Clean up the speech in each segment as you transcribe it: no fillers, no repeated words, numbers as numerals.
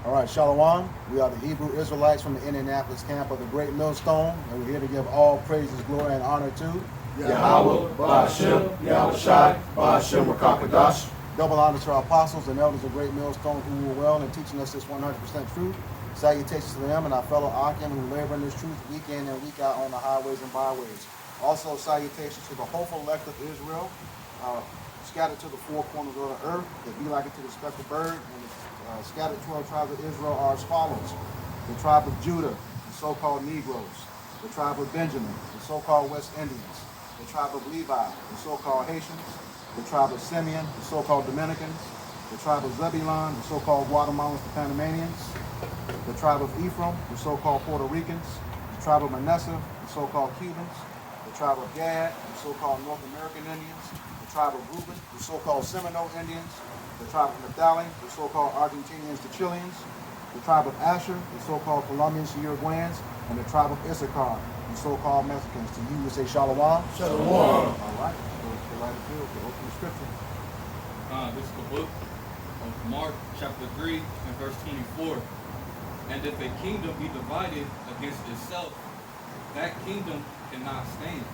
All right, Shalom. We are the Hebrew Israelites from the Indianapolis camp of the Great Millstone, and we're here to give all praises, glory, and honor to Yahweh, Ba'ashem, Yahushai, Ba'ashem, Rakakadash. double honor to our apostles and elders of Great Millstone who were well in teaching us this 100% truth. Salutations to them and our fellow Akim who labor in this truth week in and week out on the highways and byways. Also, salutations to the hopeful elect of Israel, scattered to the four corners of the earth, that be like it to the speckled bird, and the scattered 12 tribes of Israel are as follows. The tribe of Judah, the so-called Negroes. The tribe of Benjamin, the so-called West Indians. The tribe of Levi, the so-called Haitians. The tribe of Simeon, the so-called Dominicans. The tribe of Zebulon, the so-called Guatemalans, the Panamanians. The tribe of Ephraim, the so-called Puerto Ricans. The tribe of Manasseh, the so-called Cubans. The tribe of Gad, the so-called North American Indians. The tribe of Reuben, the so-called Seminole Indians. The tribe of Naphtali, the so-called Argentinians, the Chileans. The tribe of Asher, the so-called Colombians, the Uruguayans. And the tribe of Issachar, the so-called Mexicans. To you, we say Shalom. Shalom. All right, so let's go right into it. Open the scripture. This is the book of Mark, chapter 3, and verse 24. And if a kingdom be divided against itself, that kingdom cannot stand.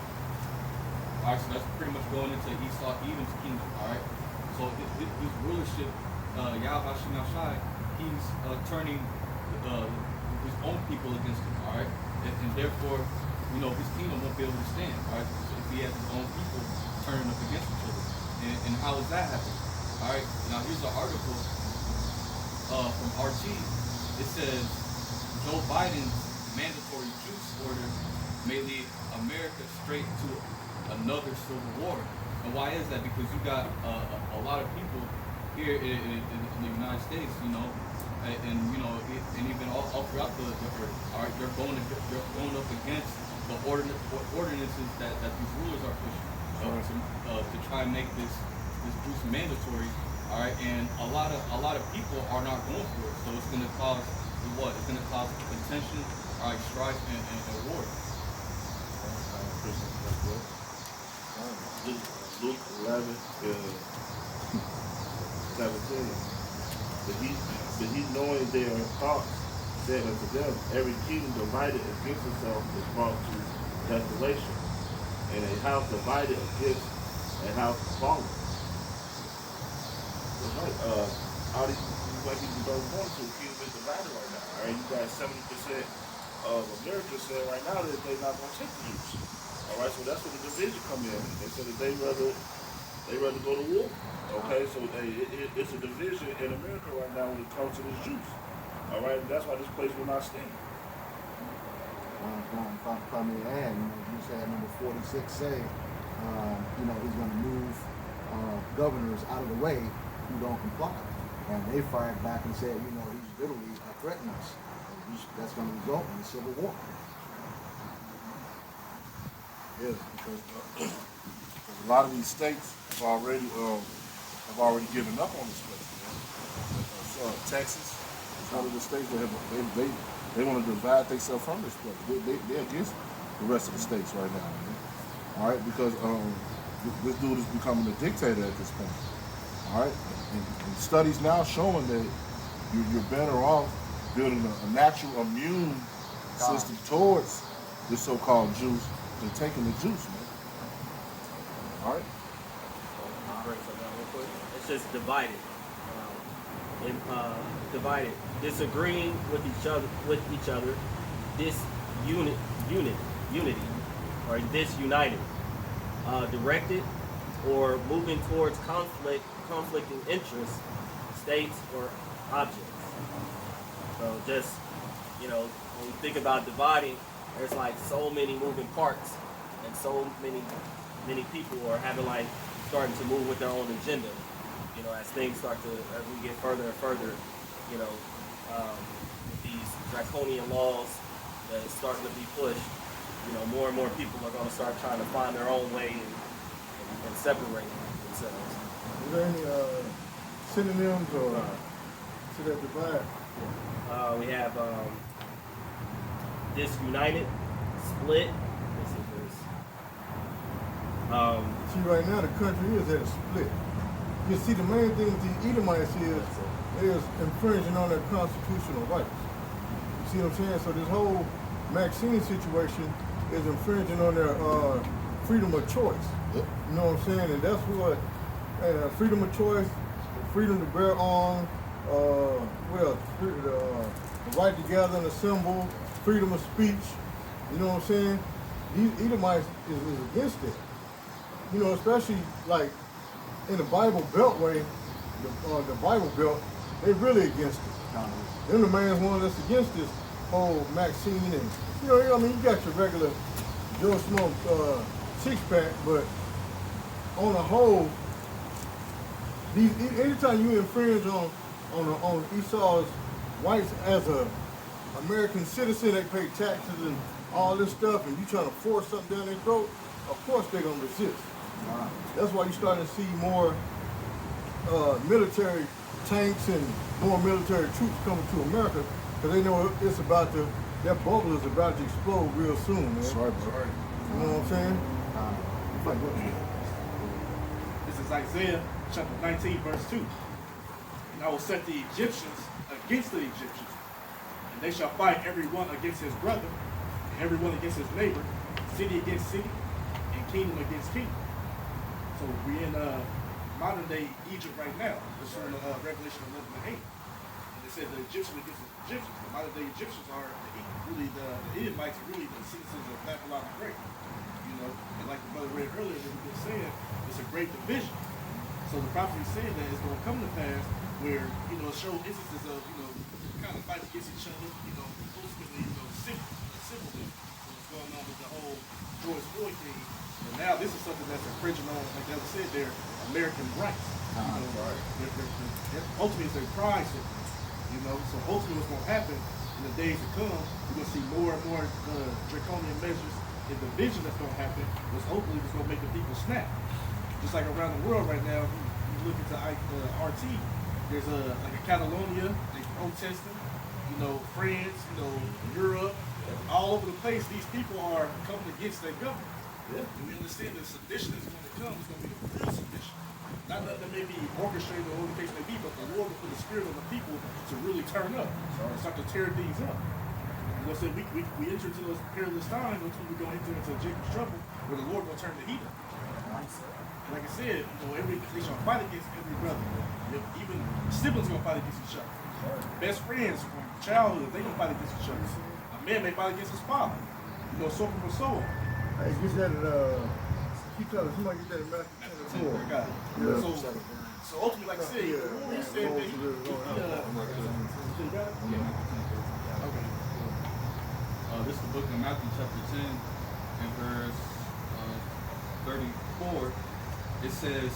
All right, so that's pretty much going into Esau, Edom's kingdom. All right, so his rulership, Yahweh Shai, he's turning his own people against him. All right, and therefore, his kingdom won't be able to stand. All right, so if he has his own people turning up against each other, and how is that happening? All right, now here's an article from RT. It says Joe Biden's mandatory juice order may lead America straight to another civil war. And why is that? Because you got a lot of people here in the United States, and even all throughout the earth. All right, they're going up against the ordinances that these rulers are pushing to try and make this juice mandatory. All right, and a lot of people are not going for it, so it's going to cause what? It's going to cause contention, all right, strife, and war. Luke 11, 17. But he knowing their thoughts, said unto them, every kingdom divided against itself is brought to desolation, and a house divided against a house is fallen. Right. All these white people don't want to. Kingdom is divided right now. All right, you got 70% of America saying right now that they're not going to take the use. All right, so that's where the division come in. They said that they rather go to war. Okay, so it's a division in America right now when it comes to this juice. All right, and that's why this place will not stand. If I may add, you said number 46 say, he's going to move governors out of the way who don't comply. And they fired back and said, he's literally threatening us. That's going to result in a civil war. Yes, because a lot of these states have already given up on this place. Texas is one of the states that they want to divide themselves from this place. They're against the rest of the states right now. All right, because this dude is becoming a dictator at this point. All right, and studies now showing that you're better off building a natural immune system towards this so-called juice than taking the juice, man. All right. I'll break something down real quick. It's just divided. Divided. Disagreeing with each other. Unity, or disunited. Directed or moving towards conflicting interests, states or objects. So just, when we think about dividing, there's like so many moving parts and so many people are starting to move with their own agenda. As things as we get further and further, with these draconian laws that's starting to be pushed, more and more people are going to start trying to find their own way and separate themselves. Is there any synonyms or to that divide? We have disunited, split. See, right now the country is at a split. You see, the main thing with the Edomites is infringing on their constitutional rights. You see what I'm saying? So this whole Maxine situation is infringing on their freedom of choice. Yep. You know what I'm saying? And that's what freedom of choice, freedom to bear arms, the right to gather and assemble, freedom of speech. You know what I'm saying? These Edomites is against it. You know, especially like in the Bible Beltway, the Bible Belt, they really against it. Them the main ones that's against this whole Maxine and I mean, you got your regular Joe Smoke six pack, but on the whole, anytime you infringe on Esau's rights as a American citizen, they pay taxes and all this stuff, and you trying to force something down their throat, of course they're gonna resist. Wow. That's why you're starting to see more military tanks and more military troops coming to America, because they know that bubble is about to explode real soon, man. That's right, bro. You know what I'm saying? This is Isaiah chapter 19, verse 2. And I will set the Egyptians against the Egyptians, and they shall fight every one against his brother, and every one against his neighbor, city against city, and kingdom against kingdom. So we're in modern day Egypt right now. It's from Revelation 11 and 8. And it said the Egyptians against the Egyptians. The modern day Egyptians are the Edomites are really the citizens of Babylon the Great. You know, and like the brother read earlier, that we've been saying, it's a great division. So the prophecy is saying that it's going to come to pass where, it show instances of, kind of fight against each other, ultimately, civilly. What's going on with the whole George Floyd thing. And now this is something that's infringing on, like I said, their American rights. Ultimately, it's their pride. So ultimately what's going to happen in the days to come, we're going to see more and more draconian measures and division that's going to happen, which hopefully is going to make the people snap. Just like around the world right now, you look into RT, there's like a Catalonia, they protesting, France, Europe, all over the place. These people are coming against their government. Yeah. And we understand that sedition is going to come. It's going to be a real sedition. Not that may be orchestrated or whatever the case may be, but the Lord will put the spirit on the people to really turn up and start to tear things up. I said, we enter into those perilous times. That's when we're going to enter into Jacob's trouble, where the Lord will turn the heat up. Like I said, they shall fight against every brother. Even siblings are going to fight against each other. Best friends from childhood, they're going to fight against each other. A man may fight against his father. Sword for sword. Hey, get that keep telling somebody get that in Matthew 24. Got it. Yeah. So ultimately, like I said, he said that he okay. This is the book of Matthew chapter 10 and verse 34. It says,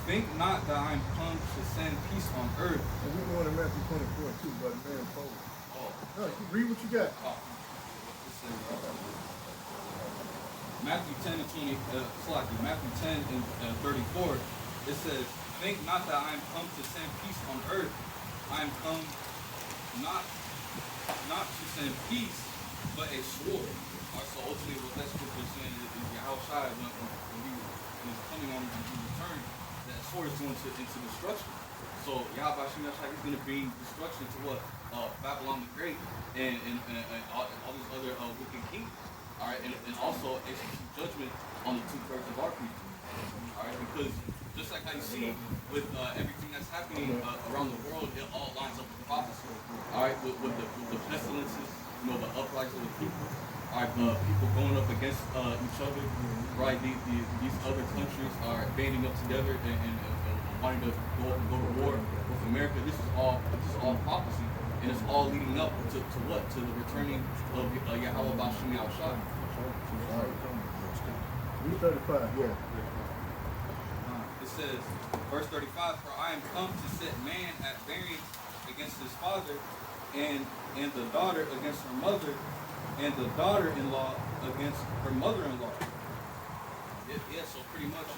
"Think not that I am come to send peace on earth." And we're going to Matthew 24 too, brother. Man, Paul. Oh. No, read what you got. Oh. It says, Matthew 10 and 20, Matthew 10 and 34, it says, "Think not that I am come to send peace on earth. I am come not to send peace, but a sword." So ultimately what that scripture is saying is Yahushua, when he was coming on his return, that sword is going into destruction. So Yahweh Shemashai is going to bring destruction to what? Babylon the Great and all these other wicked kingdoms. All right, and also execute judgment on the 2/3 of our people. All right, because just like how you see with everything that's happening around the world, it all lines up with prophecy. All right, with the pestilences, the uprising of the people. All right, people going up against each other. Right, these other countries are banding up together and wanting to go to war with America. This is all prophecy. And it's all leading up to what? To the returning of Yahweh Bashim Yahushua. Read 35, yeah. It says, verse 35, "For I am come to set man at variance against his father, and the daughter against her mother, and the daughter-in-law against her mother-in-law." Yeah, so pretty much,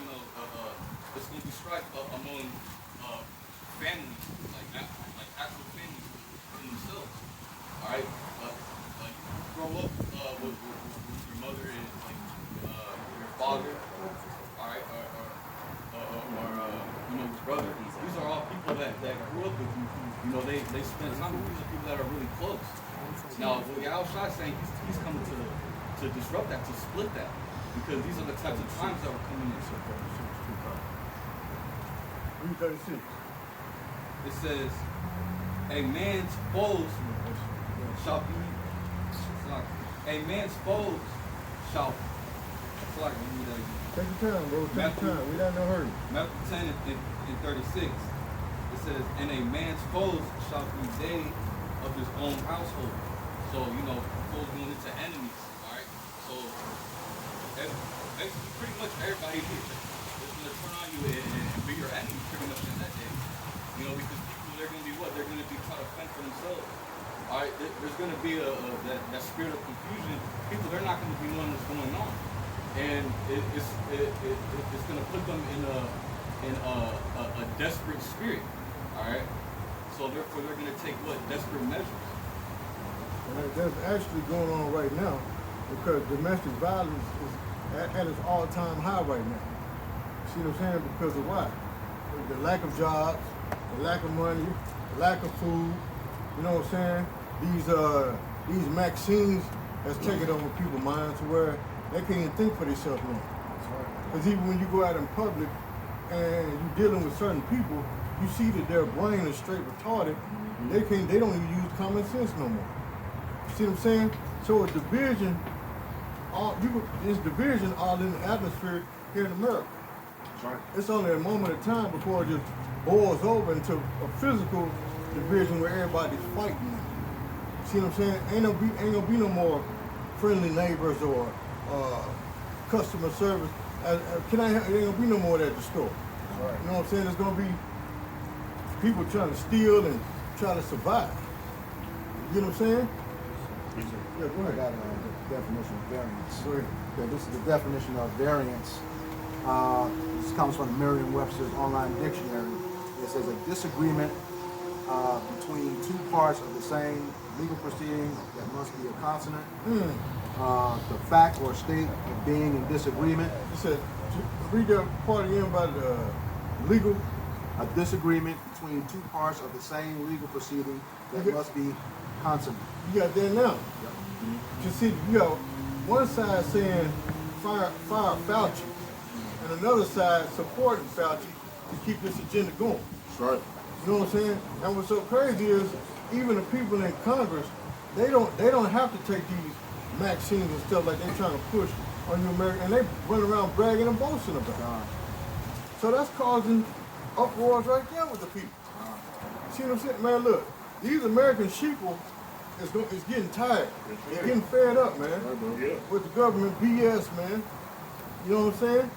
it's going to be strife among families, like actual families themselves. All right, you grow up with your mother and your father, all right, or your brother that grew up with you, you know, they spend time with you. These are people that are really close. Now, what Yahushua is saying, he's coming to disrupt that, to split that, because these are the types of times that we're coming into. Read 36. It says, a man's foes shall be, a man's foes shall, let me read that again. Take your time, bro. Take your time. We not in no hurry. Matthew 10 and 36. It says, and a man's foes shall be they of his own household. So, you know, foes going into enemies, alright? So, basically, pretty much everybody here is going to turn on you and be your enemy pretty much in that day. You know, because people, they're going to be what? They're going to be trying to fend for themselves. Alright, there's going to be that spirit of confusion. People, they're not going to be knowing what's going on. And it's going to put them in a desperate spirit. Alright? So therefore they're going to take what? Desperate measures. And that's actually going on right now because domestic violence is at its all-time high right now. See what I'm saying? Because of why? The lack of jobs, the lack of money, the lack of food. You know what I'm saying? These vaccines has taken over people's minds to where they can't even think for themselves now. Because even when you go out in public and you're dealing with certain people, you see that their brain is straight retarded. They don't even use common sense no more. See what I'm saying? So it's division, it's division all in the atmosphere here in America. Right. It's only a moment of time before it just boils over into a physical division where everybody's fighting. See what I'm saying? Ain't gonna be no more friendly neighbors or customer service. Ain't gonna be no more of that at the store. Right. You know what I'm saying? It's gonna be people trying to steal and try to survive. You know what I'm saying? Yeah, go I ahead. got a definition of variance. Go ahead. Yeah, this is the definition of variance. This comes from the Merriam-Webster's online dictionary. It says a disagreement between two parts of the same legal proceeding that must be a consonant. The fact or state of being in disagreement. It said, read that part again about the legal. A disagreement between two parts of the same legal proceeding that must be consonant. You got that now. You see, you got one side saying fire Fauci, and another side supporting Fauci to keep this agenda going. That's right. You know what I'm saying? And what's so crazy is even the people in Congress, they don't have to take these vaccines and stuff like they're trying to push on you American, and they run around bragging and boasting about it. So that's causing uproars right there with the people. See what I'm saying? Man, look, these American sheeple is getting tired. They're getting fed up, man, with the government BS, man. You know what I'm saying?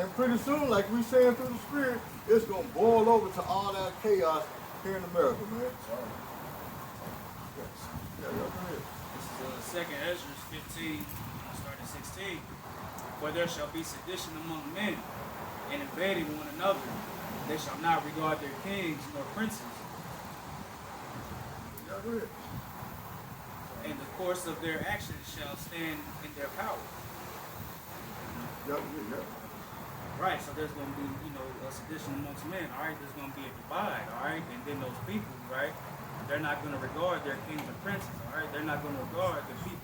And pretty soon, like we saying through the spirit, it's gonna boil over to all that chaos here in America, man. Yeah, go ahead. This is 2nd Ezra 15, starting 16. For there shall be sedition among men, and invading one another. They shall not regard their kings nor princes. Yeah, go ahead. And the course of their actions shall stand in their power. Yeah. Right, so there's going to be, a sedition amongst men, all right? There's going to be a divide, all right? And then those people, right, they're not going to regard their kings and princes, all right? They're not going to regard the people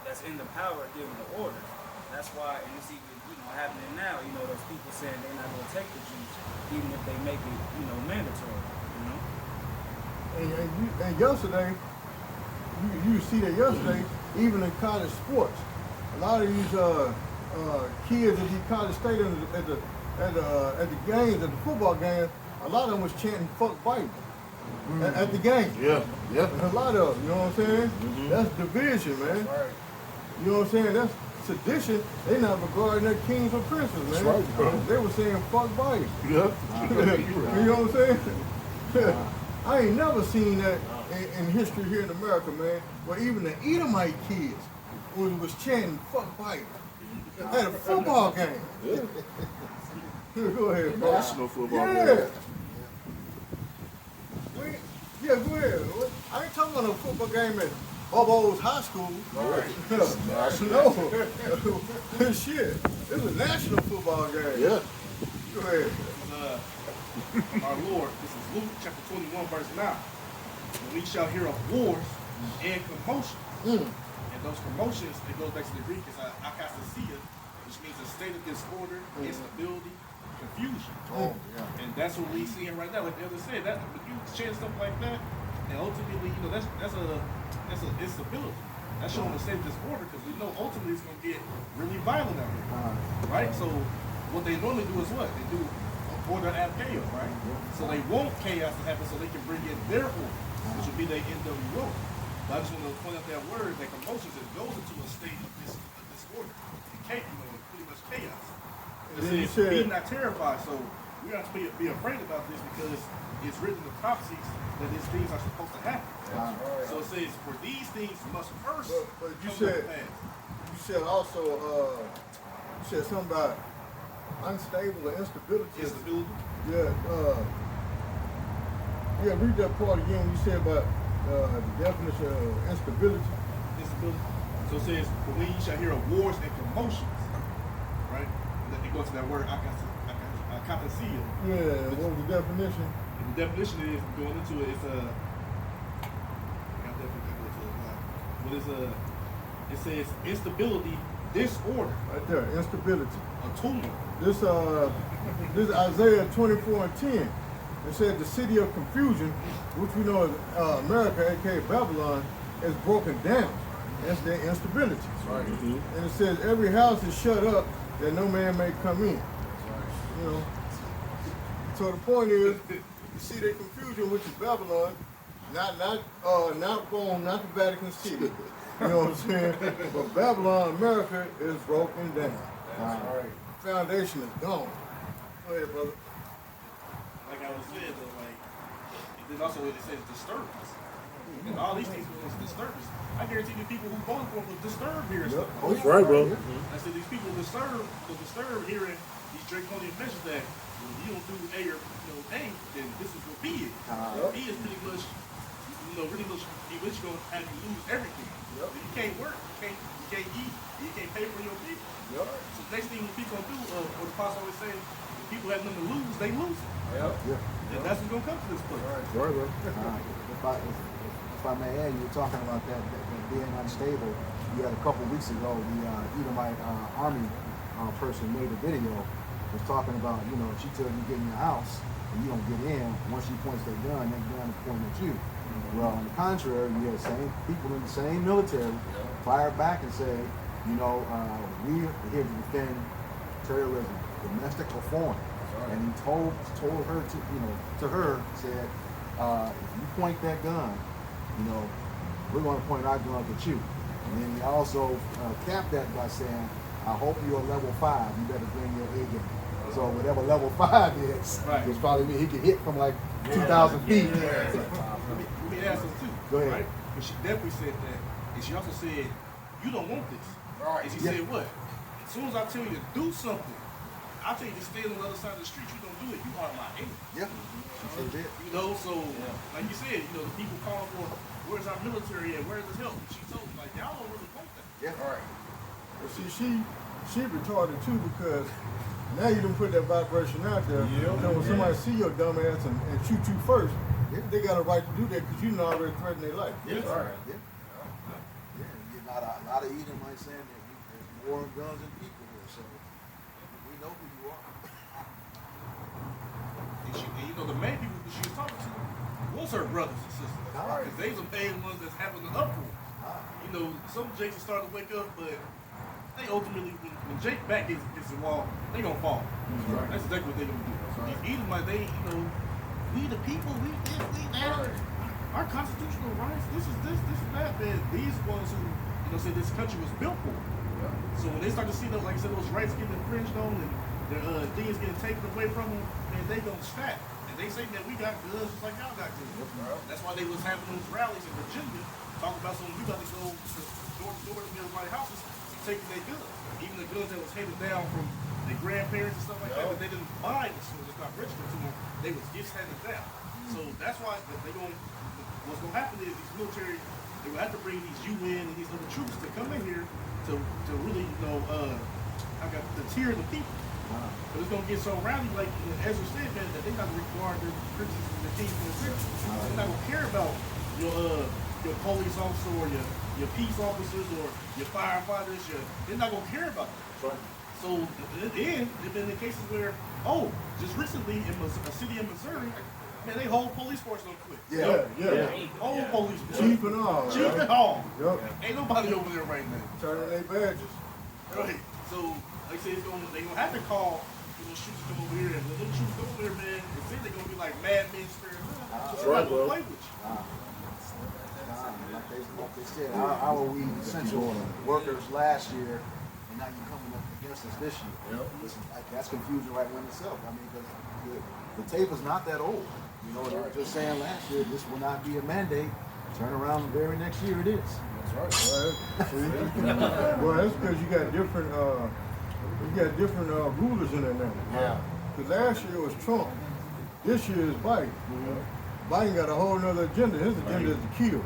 that's in the power giving the orders. That's why, and it's even, happening now, those people saying they're not going to take the Jews, even if they make it, mandatory, And yesterday, you see that yesterday, even in college sports, a lot of these kids at these college stadiums at the games, at the football games, a lot of them was chanting "fuck Bible" at the game. Yeah. And a lot of them, you know what I'm saying? That's division, man. Right. You know what I'm saying? That's sedition. They not regarding their kings or princes, man. That's right, bro. They were saying "fuck Bible." Yeah. You know what I'm saying? I ain't never seen that in history here in America, man, where even the Edomite kids was chanting "fuck Bible" at a football game. Yeah. Go ahead, bro. National football Yeah. game. Yeah, go ahead. I ain't talking about no football game at Bobo's high school. National. No. Shit. It's a national football game. Yeah. Go ahead. Our Lord, this is Luke chapter 21, verse 9. And we shall hear of wars and commotion. And those commotions, it goes back to the Greek, is akastasia, which means a state of disorder, instability, confusion. Oh, yeah. And that's what we seeing right now. Like the other said, that when you change stuff like that, and ultimately, you know, that's a instability. That's showing a state of disorder because we know ultimately it's gonna get really violent out here. Right? So what they normally do is what? They do order ab chaos, right? So they want chaos to happen so they can bring in their order, which would be their NWO. But I just want to point out that word, that commotions, it goes into a state of disorder. It can't, you know, pretty much chaos. It says, be not terrified. So we have to be afraid about this because it's written in the prophecies that these things are supposed to happen. So it says, for these things must first But you come to said, pass. you said also, you said something about unstable or instability. Instability. Yeah, read that part again. You said about the definition of instability. Instability. So it says, but when you shall hear of wars and commotions, right? And then it goes to that word, akastasia. Yeah, what was the definition? And the definition is, going into it, it's a, it says instability, disorder, Right there, instability. a tumult. This this Isaiah 24:10. It said the city of confusion, which we know as America, aka Babylon, is broken down. That's their instability. Right. And it says every house is shut up that no man may come in. You know. So the point is, you see the confusion, which is Babylon, not Rome, not the Vatican City. You know what I'm saying? But Babylon, America, is broken down. Right. Foundation is gone. Go ahead, brother. Like I was saying, though, like, and then also it says disturbance. And all these things was disturbance. I guarantee you people who voted for it was disturbed here and stuff. Oh, that's right, bro. I said these people was disturbed hearing these draconian measures that when you don't do A or A, then this is what B is. B is pretty much, really much gonna have you lose everything. You can't work, you can't eat, you can't pay for your people. So the next thing when people gonna do, what the apostle always say, when people have nothing to lose, they lose it. And that's what's gonna come to this place. Right, bro. If I may add, you were talking about that being unstable. You had a couple weeks ago, the Edomite army person made a video, was talking about, she tells you to get in your house and you don't get in. Once she points that gun is pointing at you. Well, on the contrary, you had same people in the same military fire back and say, we're here to defend terrorism, domestic or foreign. And he told her said, if you point that gun, we're going to point our guns at you. And then he also capped that by saying, I hope you're level 5. You better bring your A game. So whatever level 5 is, it's probably mean he can hit from like 2,000 feet. Let me ask her too. Go ahead. Right? But she definitely said that. And she also said, you don't want this. And she said what? As soon as I tell you to do something, I tell you to stay on the other side of the street, you don't do it, you are my enemy. Yeah. She said that. So like you said, the people calling for where's our military at, where's the help? And she told them, like, y'all don't really want that. Yeah. All right. But see, she retarded too because now you done put that vibration out there. So when somebody see your dumb ass and shoot you first, they got a right to do that because you know already threatened their life. Yes. All right. Yeah. Yeah. A lot of Edomites saying that there's more guns than people here, so we know who you are. And the main people who she was talking to was her brothers and sisters. Because they the main ones that's having the uproar. Some Jakes are starting to wake up, but they ultimately, when Jake back hits the wall, they gonna fall. That's exactly what they gonna do. These Edomites, we the people, we this, we that. Our constitutional rights, this is that. Man, these ones who, say this country was built for. So when they start to see those, like I said, those rights getting infringed on and their things getting taken away from them, man, they gonna snap. And they say that we got guns just like y'all got guns. That's why they was having those rallies in Virginia, talking about we got to go door to door to everybody's houses, taking their guns. Even the guns that was handed down from their grandparents and stuff like that they didn't buy as soon as it's not registered to them, they was gifts handed down. So that's why what's gonna happen is these military, they will have to bring these UN and these other troops to come in here to really, to tear the people. But it's gonna get so rowdy, like Ezra said, man, that they're not gonna regard the princes and the kings and the princes. They're not gonna care about your police officer or your peace officers or your firefighters. They're not gonna care about it. Right. So then, there've been cases where, just recently in a city in Missouri, man, they whole police force don't quit. Yeah. Whole police force. Chief and all. Chief right? and all. Yep. Ain't nobody over there right now. Turning their badges. Right. So, like I said, they gonna have to call shooters come over here, and when them shooters come over here, man, it's then they're gonna be like madmen squared up. So they're not gonna play with you. Like they said, how were we essential workers last year, and now you're coming up against us this year? Listen, that's confusion right in itself. I mean, because the tape is not that old. You know, they were just saying last year this will not be a mandate. Turn around the very next year it is. That's right. Well, that's because you got different rulers in there now. Yeah. Because last year was Trump. This year is Biden. Biden got a whole nother agenda. His agenda is to kill.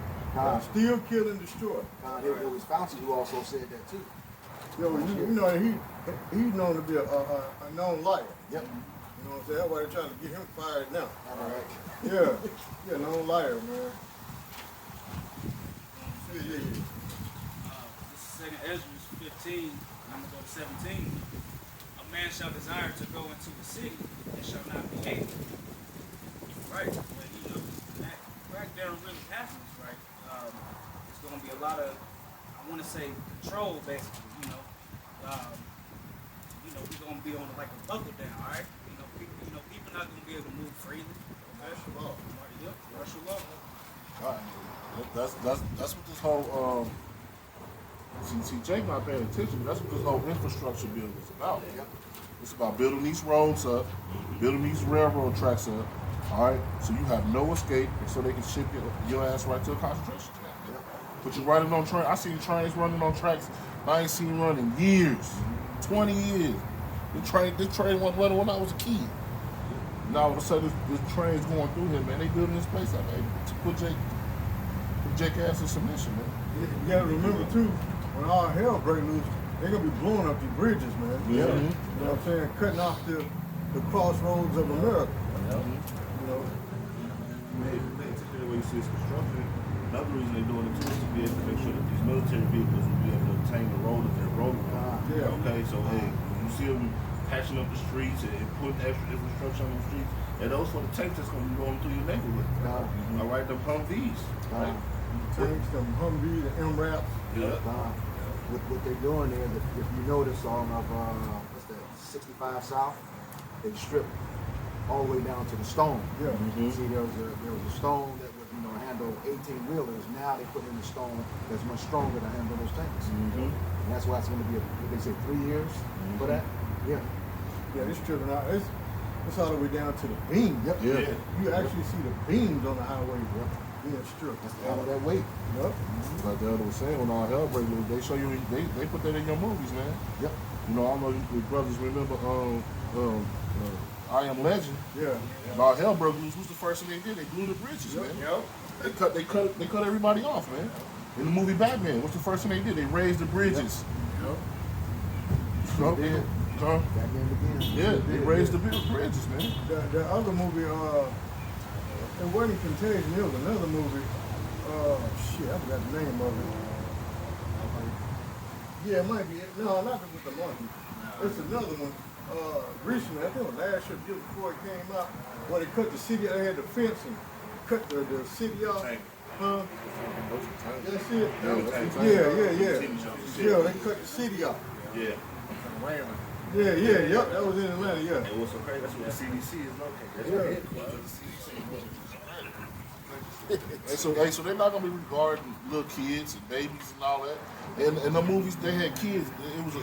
Steal, kill, and destroy. It was Fauci who also said that too. Yo, you know, he's known to be a known liar. Yep. You know what I'm saying? That's why they're trying to get him fired now. All right. Yeah, known liar, man. This is 2nd Ezra 15, I'm going to go to 17. A man shall desire to go into the city and shall not be able. Right? But you know, that crackdown really happens, right? It's going to be a lot of, I want to say, control, basically, you know. We're going to be on like a buckle down, all right? People not going to be able to move freely. Martial law. Yep, martial law. All right. That's what this whole see Jake not paying attention, but that's what this whole infrastructure bill is about. It's about building these roads up, building these railroad tracks up. All right, so you have no escape, so they can ship your ass right to a concentration camp. Put you right on train. I seen trains running on tracks I ain't seen run in years, 20 years. This train wasn't running when I was a kid. Now all of a sudden this train's going through here, man. They building this place up, man, to put Jake ass in submission, man. You gotta remember too, when all hell break loose, they're gonna be blowing up these bridges, man. Yeah. You know what I'm saying? Cutting off the crossroads of America. You know. Typically, when you see this construction, another reason they're doing it too is to be able to make sure that these military vehicles will be able to obtain the road that they're rolling on. Yeah. Okay, so hey, you see them patching up the streets and putting extra infrastructure on the streets, and those for the tanks that's going to be going through your neighborhood. All right, the Humvees. Right? Tanks, them Humvees, the MRAPs. Yeah. What they're doing there, if you notice on what's that, 65 South, they strip all the way down to the stone. Yeah. See, there was a stone that would handle 18-wheelers. Now they put in a stone that's much stronger to handle those tanks. And that's why it's going to be, they say 3 years for that. Yeah. Yeah, it's stripping out. It's all the way down to the beam. Yep. Yeah. You actually see the beams on the highway being stripped. That's all of that weight. Yep. Like the other was saying, when all hell break loose, they show you, they put that in your movies, man. Yep. You know, I don't know if your brothers remember I Am Legend. Yeah. When all hell broke loose, what's the first thing they did? They blew the bridges, man. They cut everybody off, man. In the movie Batman, what's the first thing they did? They raised the bridges. They did. Back in the Yeah, they raised the bridges, man. The other movie, it wasn't Contagion, it was another movie. I forgot the name of it. Yeah, it might be. No, not with the monkey. It's another one. Recently, I think it was last year, the year before it came out, where they cut the city, they had the fence and cut the city off. Huh? That's it? Yeah, they cut the city off. Yeah. Yep, that was in Atlanta, yeah. And what's so crazy, that's where the CDC is located. That's where the headquarters of the CDC. So they're not gonna be regarding little kids and babies and all that. And in the movies, they had kids. It was a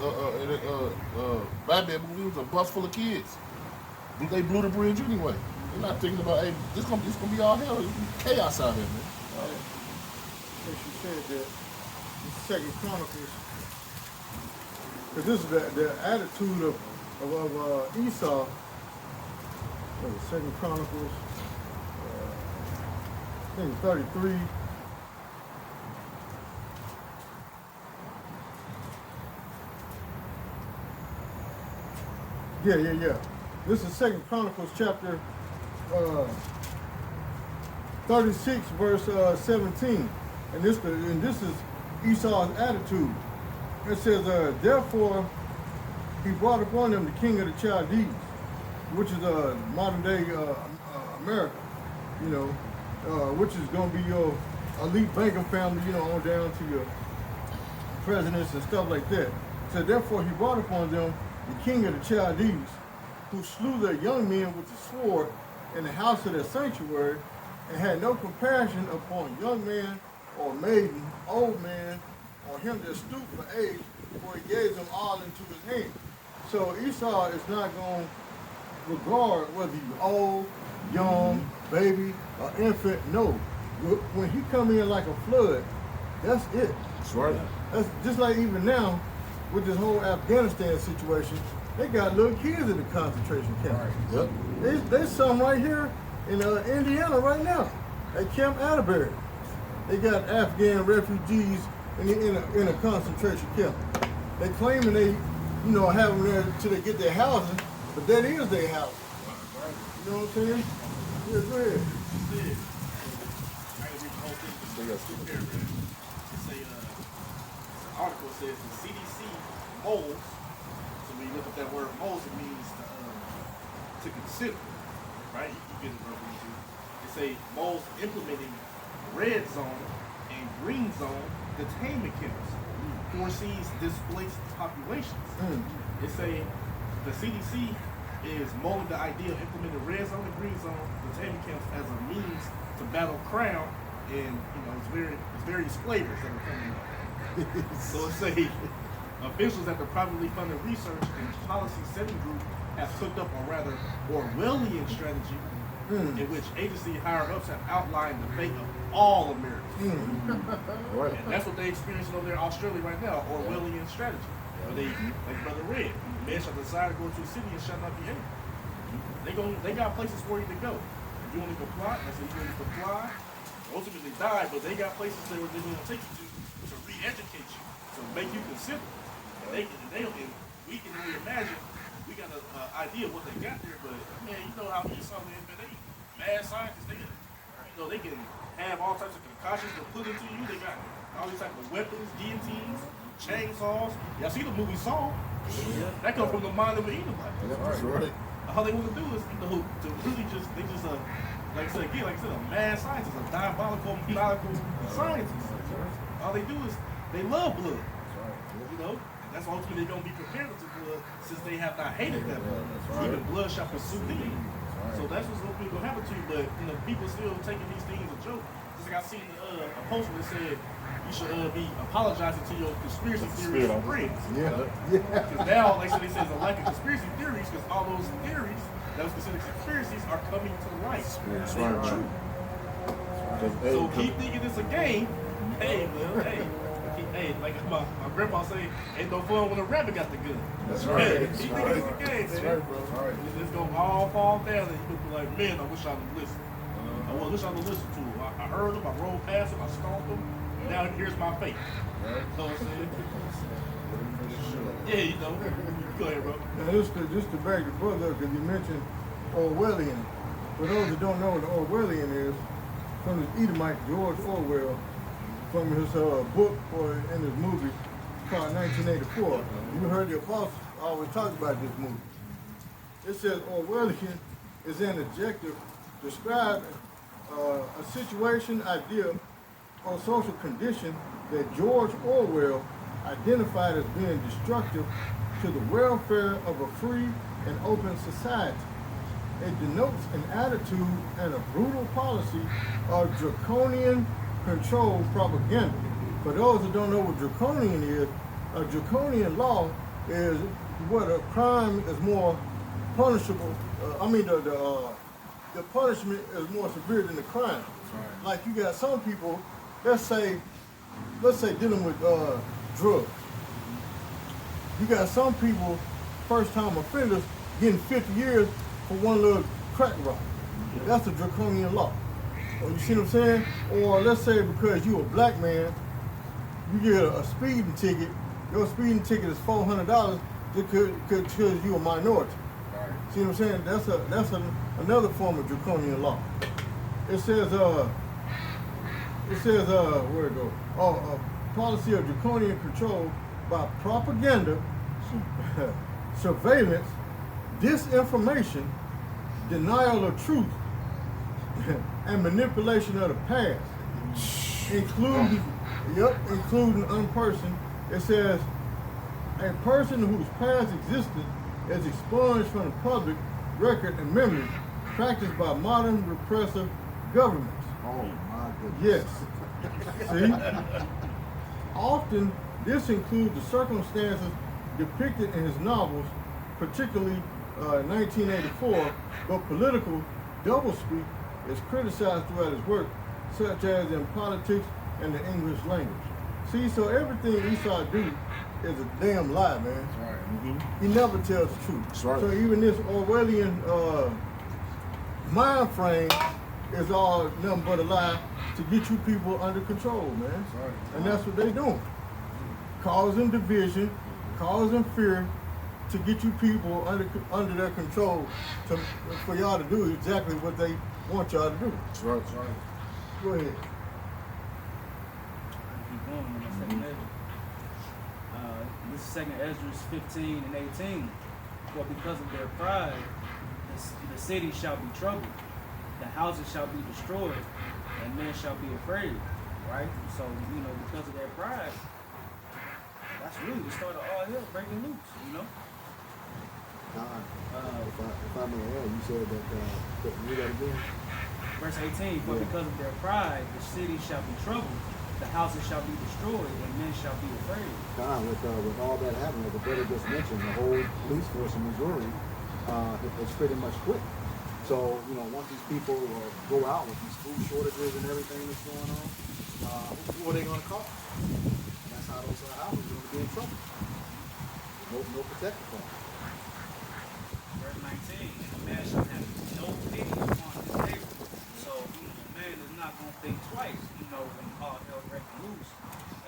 Batman movie. It was a bus full of kids. They blew the bridge anyway. They're not thinking about, hey, this gonna be all hell. It's gonna be chaos out here, man. She said that the 2nd Chronicles, because this is the attitude of Esau. The 2nd Chronicles, I think 33. Yeah. This is Second Chronicles chapter 36, verse 17. And this is Esau's attitude. It says, therefore he brought upon them the king of the Chaldees, which is modern day America, you know, which is going to be your elite banking family, you know, on down to your presidents and stuff like that. So therefore he brought upon them the king of the Chaldees, who slew their young men with the sword in the house of their sanctuary, and had no compassion upon young man or maiden, old man, or him that stooped for age, for he gave them all into his hand. So Esau is not going to regard whether you're old, young, baby, or infant. No. When he come in like a flood, that's it. That's right. That's just like even now with this whole Afghanistan situation, they got little kids in the concentration camp. Yep. There's some right here in Indiana right now at Camp Atterbury. They got Afghan refugees in a concentration camp. They claiming they, you know, have them there till they get their housing, but that is their house. You know what I'm saying? Yeah, go ahead. I can read the whole thing. Just two paragraphs. It's an article says the CDC moles. So when you look at that word moles, it means to consider, right? You get it broken into. It say moles implementing red zone and green zone detainment camps foresees displaced populations. It say the CDC is mulling the idea of implementing red zone and green zone detainment camps as a means to battle crime, and you know it's various flavors that are coming up. So it's say officials at the privately funded research and policy setting group have cooked up a rather Orwellian strategy in which agency higher-ups have outlined the fate of all Americans. Right. And that's what they experiencing over there in Australia right now, Orwellian strategy. Where they, like Brother Red, men shall decide to go to a city and shall not be able. They got places for you to go. If you want to comply, I say you want to comply, ultimately die, but they got places there where they're going to take you to re-educate you, to make you consider. And we can only imagine, we got an idea of what they got there, but man, you know how Esau is, man, they mad scientists, they can have all types of concoctions to put into you. They got all these types of weapons, guillotines, chainsaws. Y'all see the movie Saw? That comes from the mind of an Edomite. That's right. All they want to do is, you know, to really like I said, a mad scientist, a diabolical, maniacal scientist. All they do is they love blood. You know, and that's ultimately they're gonna be prepared to blood since they have not hated that blood. Even blood shall pursue thee. So that's what's ultimately gonna happen to you. But you know, people still taking these things a joke. Just like I seen a post that said you should be apologizing to your conspiracy theories friends. Because now, like they say, there's a lack of conspiracy theories because all those theories that was considered conspiracies are coming to light. That's They are right. true. So keep thinking it's a game. Hey, man, hey, like my grandpa say, ain't no fun when a rabbit got the gun. That's right. Keep thinking it's a game, That's man. right, bro. It's gonna all fall down, and you'll be like, man, I wish I would listen. I wish I would listen to him. I heard him, I rolled past him, I stomped him. Now here's my fate. You know what I'm saying? Yeah, you know. Go ahead, bro. Now just to back the brother up, because you mentioned Orwellian. For those that don't know what Orwellian is, from his Edomite George Orwell, from his book or in his movie called 1984. You heard the apostles always talk about this movie. It says Orwellian is an adjective describing a situation, idea, or social condition that George Orwell identified as being destructive to the welfare of a free and open society. It denotes an attitude and a brutal policy of draconian control propaganda. For those that don't know what draconian is, a draconian law is what a crime is more punishable. The punishment is more severe than the crime. Like you got some people, let's say dealing with drugs. You got some people, first time offenders, getting 50 years for one little crack rock. That's a draconian law. Or you see what I'm saying? Or let's say because you a black man, you get a speeding ticket, your speeding ticket is $400 because you're a minority. See what I'm saying? That's another form of draconian law. It says where it go? Policy of draconian control by propaganda, surveillance, disinformation, denial of truth, and manipulation of the past, including unperson. It says a person whose past existence is expunged from the public record and memory, practiced by modern repressive governments. Oh my goodness. Yes. See? Often, this includes the circumstances depicted in his novels, particularly 1984, but political doublespeak is criticized throughout his work, such as in politics and the English language. See, so everything Esau do is a damn lie, man. That's right. He never tells the truth. That's right. So even this Orwellian mind frame is all nothing but a lie to get you people under control, man. That's right. And that's what they doing. Causing division, causing fear to get you people under their control for y'all to do exactly what they want y'all to do. That's right. That's right. Go ahead. Keep going on the second Ezra. This is second Ezra 15 and 18. For because of their pride, the city shall be troubled, the houses shall be destroyed, and men shall be afraid. Right? So, because of their pride, that's really the start of all hell breaking loose, If I may add, you said that, read that again. Verse 18, for because of their pride, the city shall be troubled, the houses shall be destroyed, and men shall be afraid. With all that happening, like the brother just mentioned, the whole police force in Missouri, it's pretty much quit. So, once these people go out with these food shortages and everything that's going on, who are they going to call? And that's how those houses are going to be in trouble. No protection for them. Verse 19, and a man shall have no pity upon his neighbor. So, a man is not going to think twice, when all hell breaking loose.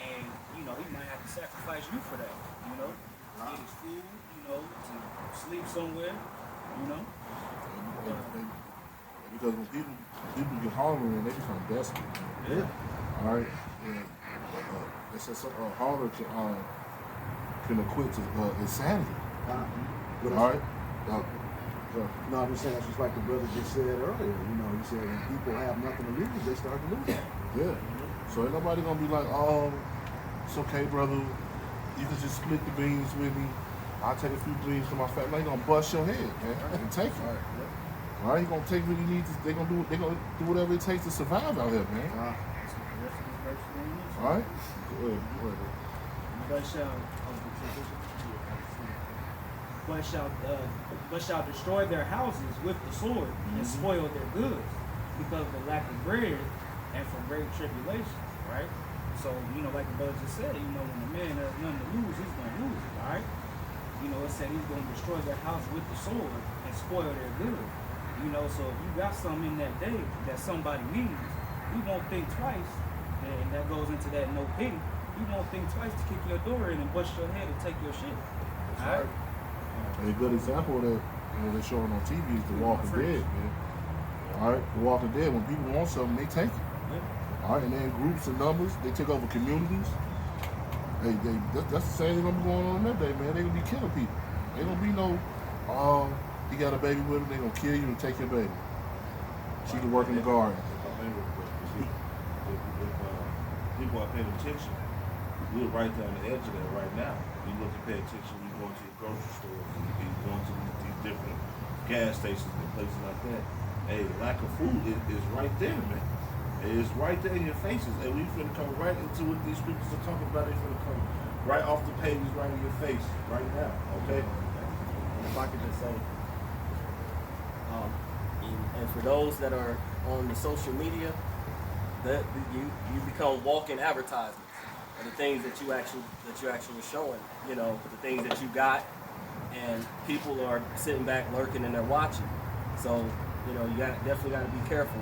And, he might have to sacrifice you for that, Get his food, to sleep somewhere, Because when people get hungry and they become desperate. Yeah. All right. It's just harder to can equate to insanity. But All right. No, I'm just saying that's just like the brother just said earlier. He said when people have nothing to lose, they start to lose. Yeah. So ain't nobody gonna be like, oh, it's okay, brother. You can just split the beans with me. I'll take a few beans to my family. They gonna bust your head, man, and take it. All right, you gonna take what you need. They gonna do whatever it takes to survive out here, man. All right. Go ahead. But shall destroy their houses with the sword and spoil their goods because of the lack of bread and from great tribulation, right? So, like the brother just said, when the man has nothing to lose, he's going to lose it, all right? It said he's going to destroy their house with the sword and spoil their goods. So if you got something in that day that somebody needs, you won't think twice, and that goes into that no pity. You won't think twice to kick your door in and bust your head and take your shit. That's right. A good example of that, they're showing on TV is The Walking Dead, man. All right, The Walking Dead, when people want something, they take it. Yeah. All right, and then groups and numbers, they take over communities. That's the same thing gonna be going on in that day, man. They gonna be killing people. Ain't gonna be no, you got a baby with him, they gonna kill you and take your baby. She can work in the garden. If people are paying attention, we're right there on the edge of that right now. You look and pay attention, you go to your grocery stores, you go to these different gas stations and places like that. Hey, lack of food is right there, man. It's right there in your faces. And we finna come right into what these scriptures are talking about. They finna come right off the pages, right in your face, right now. Okay? If I could just say, and for those that are on the social media, that you become walking advertisements of the things that you actually showing. The things that you got, and people are sitting back lurking and they're watching. So you definitely got to be careful.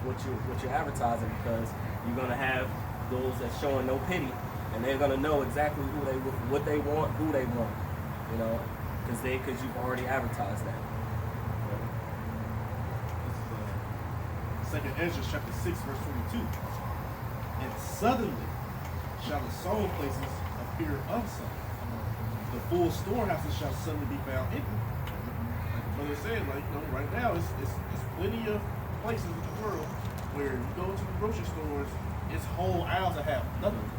What you're advertising, because you're gonna have those that's showing no pity, and they're gonna know exactly what they want, who they want. Because you've already advertised that. This is Second Ezra chapter 6, verse 22. And suddenly shall the sown places appear unsown. The full storehouses shall suddenly be found empty. Like the brother said, right now it's plenty of places in the world where you go to the grocery stores, it's whole aisles that have nothing.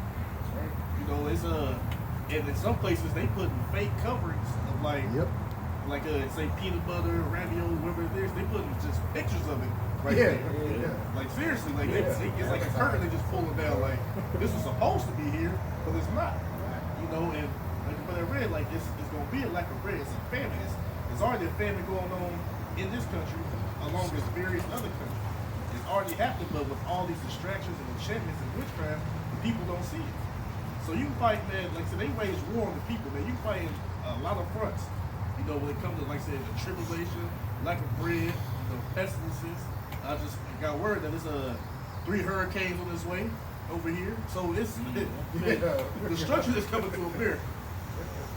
It's and in some places they put fake coverings of say peanut butter, ravioli, whatever it is. They put just pictures of it there. Like seriously, it's like a curtain they just pulling down. Like this was supposed to be here, but it's not. And like what I read, it's gonna be a lack of bread. It's a famine. It's already a famine going on in this country, along with various other countries. It's already happening, but with all these distractions and enchantments and witchcraft, the people don't see it. So you fight, man, like I said, they wage war on the people, man. You fight in a lot of fronts. When it comes to, like I said, the tribulation, lack of bread, pestilences. I just got word that there's 3 hurricanes on this way over here. So destruction is coming to America.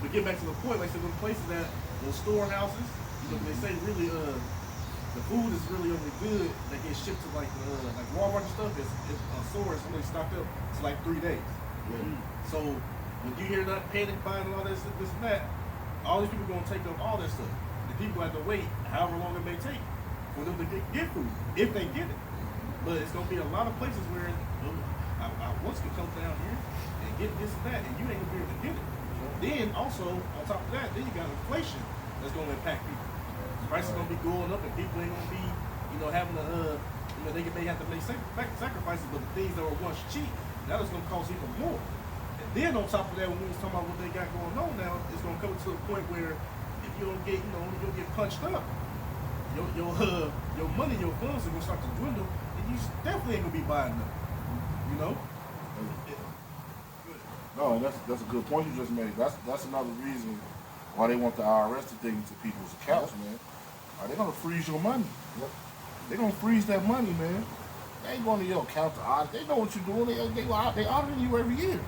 But get back to the point, like I said, the places that, those storehouses, they say really, the food is really only good that gets shipped to like Walmart and stuff. It's stores only stocked up to like 3 days. So when you hear that panic buying and all this and that, all these people are gonna take up all that stuff. The people have to wait however long it may take for them to get food, if they get it. But it's gonna be a lot of places where I once could come down here and get this and that, and you ain't gonna be able to get it. Then also on top of that, then you got inflation that's gonna impact people. Prices gonna be going up, and people ain't gonna be, having to, they may have to make sacrifices, but the things that were once cheap, now it's gonna cost even more. And then on top of that, when we was talking about what they got going on now, it's gonna come to a point where if you don't get, you'll get punched up. Your money, your funds are gonna start to dwindle, and you definitely ain't gonna be buying nothing. No, that's a good point you just made. That's another reason why they want the IRS to dig into people's accounts, man. They're gonna freeze your money. They're gonna freeze that money, man. They ain't going to your account to audit. They know what you're doing. They auditing you every year.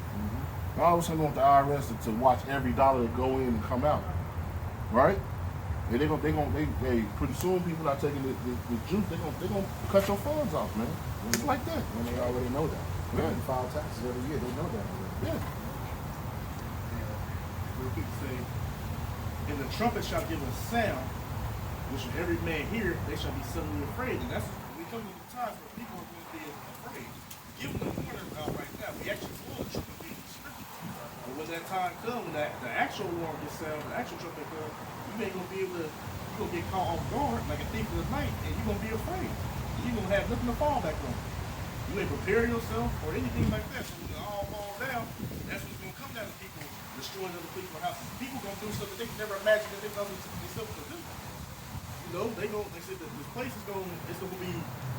All of a sudden, they want the IRS to watch every dollar that go in and come out, right? And they pretty soon people not taking the juice. They gonna cut your funds off, man. It's like that. When they already know that. Yeah. They file taxes every year. They know that already. Yeah. Real quick say, and the trumpet shall give a sound, which every man hear, they shall be suddenly afraid. And that's we come to the times where people are going to be afraid. Give them the warning out right now. We actually saw the trumpet being distributed. But when that time comes, when the actual alarm gets sound, the actual trumpet comes, you ain't gonna be able to. You gonna get caught off guard like a thief in the night, and you gonna be afraid. And you gonna have nothing to fall back on. You ain't prepare yourself or anything like that. So when it all falls down, that's what's gonna come down to people destroying other people's houses. People gonna do something they can never imagine that they themselves to do. They said that this place is gonna be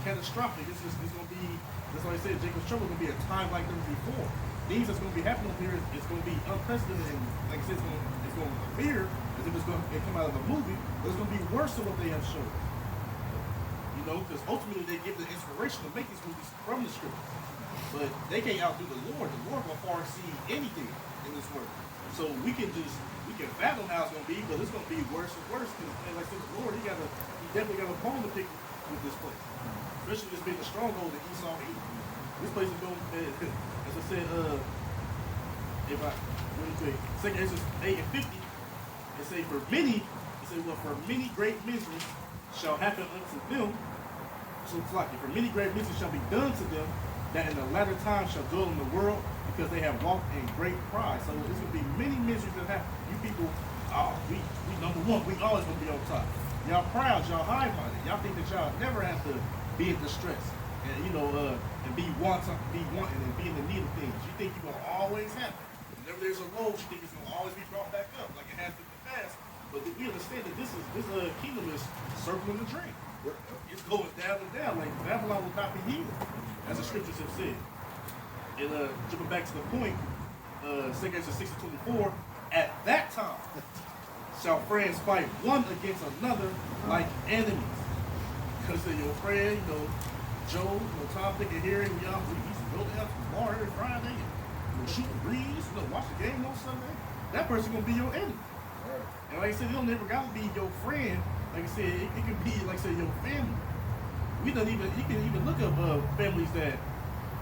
catastrophic. It's gonna be, that's why I said Jacob's trouble is gonna be a time like never before. Things that's gonna be happening up here, it's gonna be unprecedented, and like I said, it's gonna appear as if it come out of a movie, but it's gonna be worse than what they have shown. Because ultimately they give the inspiration to make these movies from the scripture. But they can't outdo the Lord. The Lord will far exceed anything in this world. So we can fathom how it's gonna be, but it's gonna be worse and worse. And like I said, the Lord, he definitely got a bone to pick with this place. Especially this being the stronghold that Esau ate. This place is going, as I said, if I really quick, 2 Ezra 8 and 50, it say for many great miseries shall happen unto them. So it's like, for many great miseries shall be done to them, that in the latter time shall dwell in the world, because they have walked in great pride. So there's gonna be many miseries that happen. You people, we number one, we always gonna be on top. Y'all proud, y'all high-minded. Y'all think that y'all never have to be in distress and and be wanting and be in the need of things. You think you're gonna always have it. Whenever there's a low, you think it's gonna always be brought back up like it has been in the past. But we understand that this kingdom is circling the drain. It's going down and down. Like Babylon will not be healed, as the scriptures have said. And jumping back to the point, 2 Ezra 6:24, at that time shall friends fight one against another like enemies. Because your friend, Joe, Tom, Dick, and Harry, we used to go down to the bar every Friday and shoot the breeze, watch the game on Sunday. That person gonna be your enemy. And like I said, it don't never gotta be your friend. Like I said, it can be, like I said, your family. You can even look up families that,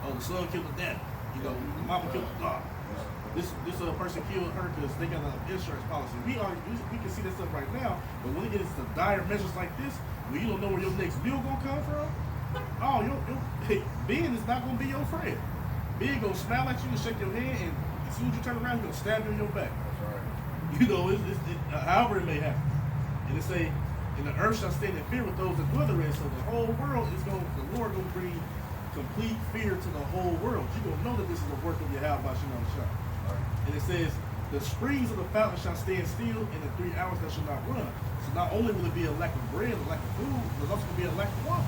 oh, the son killed the dad. You know, the mama killed the dog. This person killed her because they got an insurance policy. We can see that stuff right now, but when it gets to dire measures like this, where you don't know where your next meal gonna come from, oh, Ben is not gonna be your friend. Ben gonna smile at you and shake your hand, and as soon as you turn around, he's gonna stab you in your back. That's right. You know, however it may happen. And it say, and the earth shall stand in fear with those that dwell therein. So the whole world the Lord gonna bring complete fear to the whole world. You gonna know that this is a work of Yahweh Shah. And it says, the springs of the fountain shall stand still, and in 3 hours they shall not run. So not only will it be a lack of bread, a lack of food, there's also going to be a lack of water.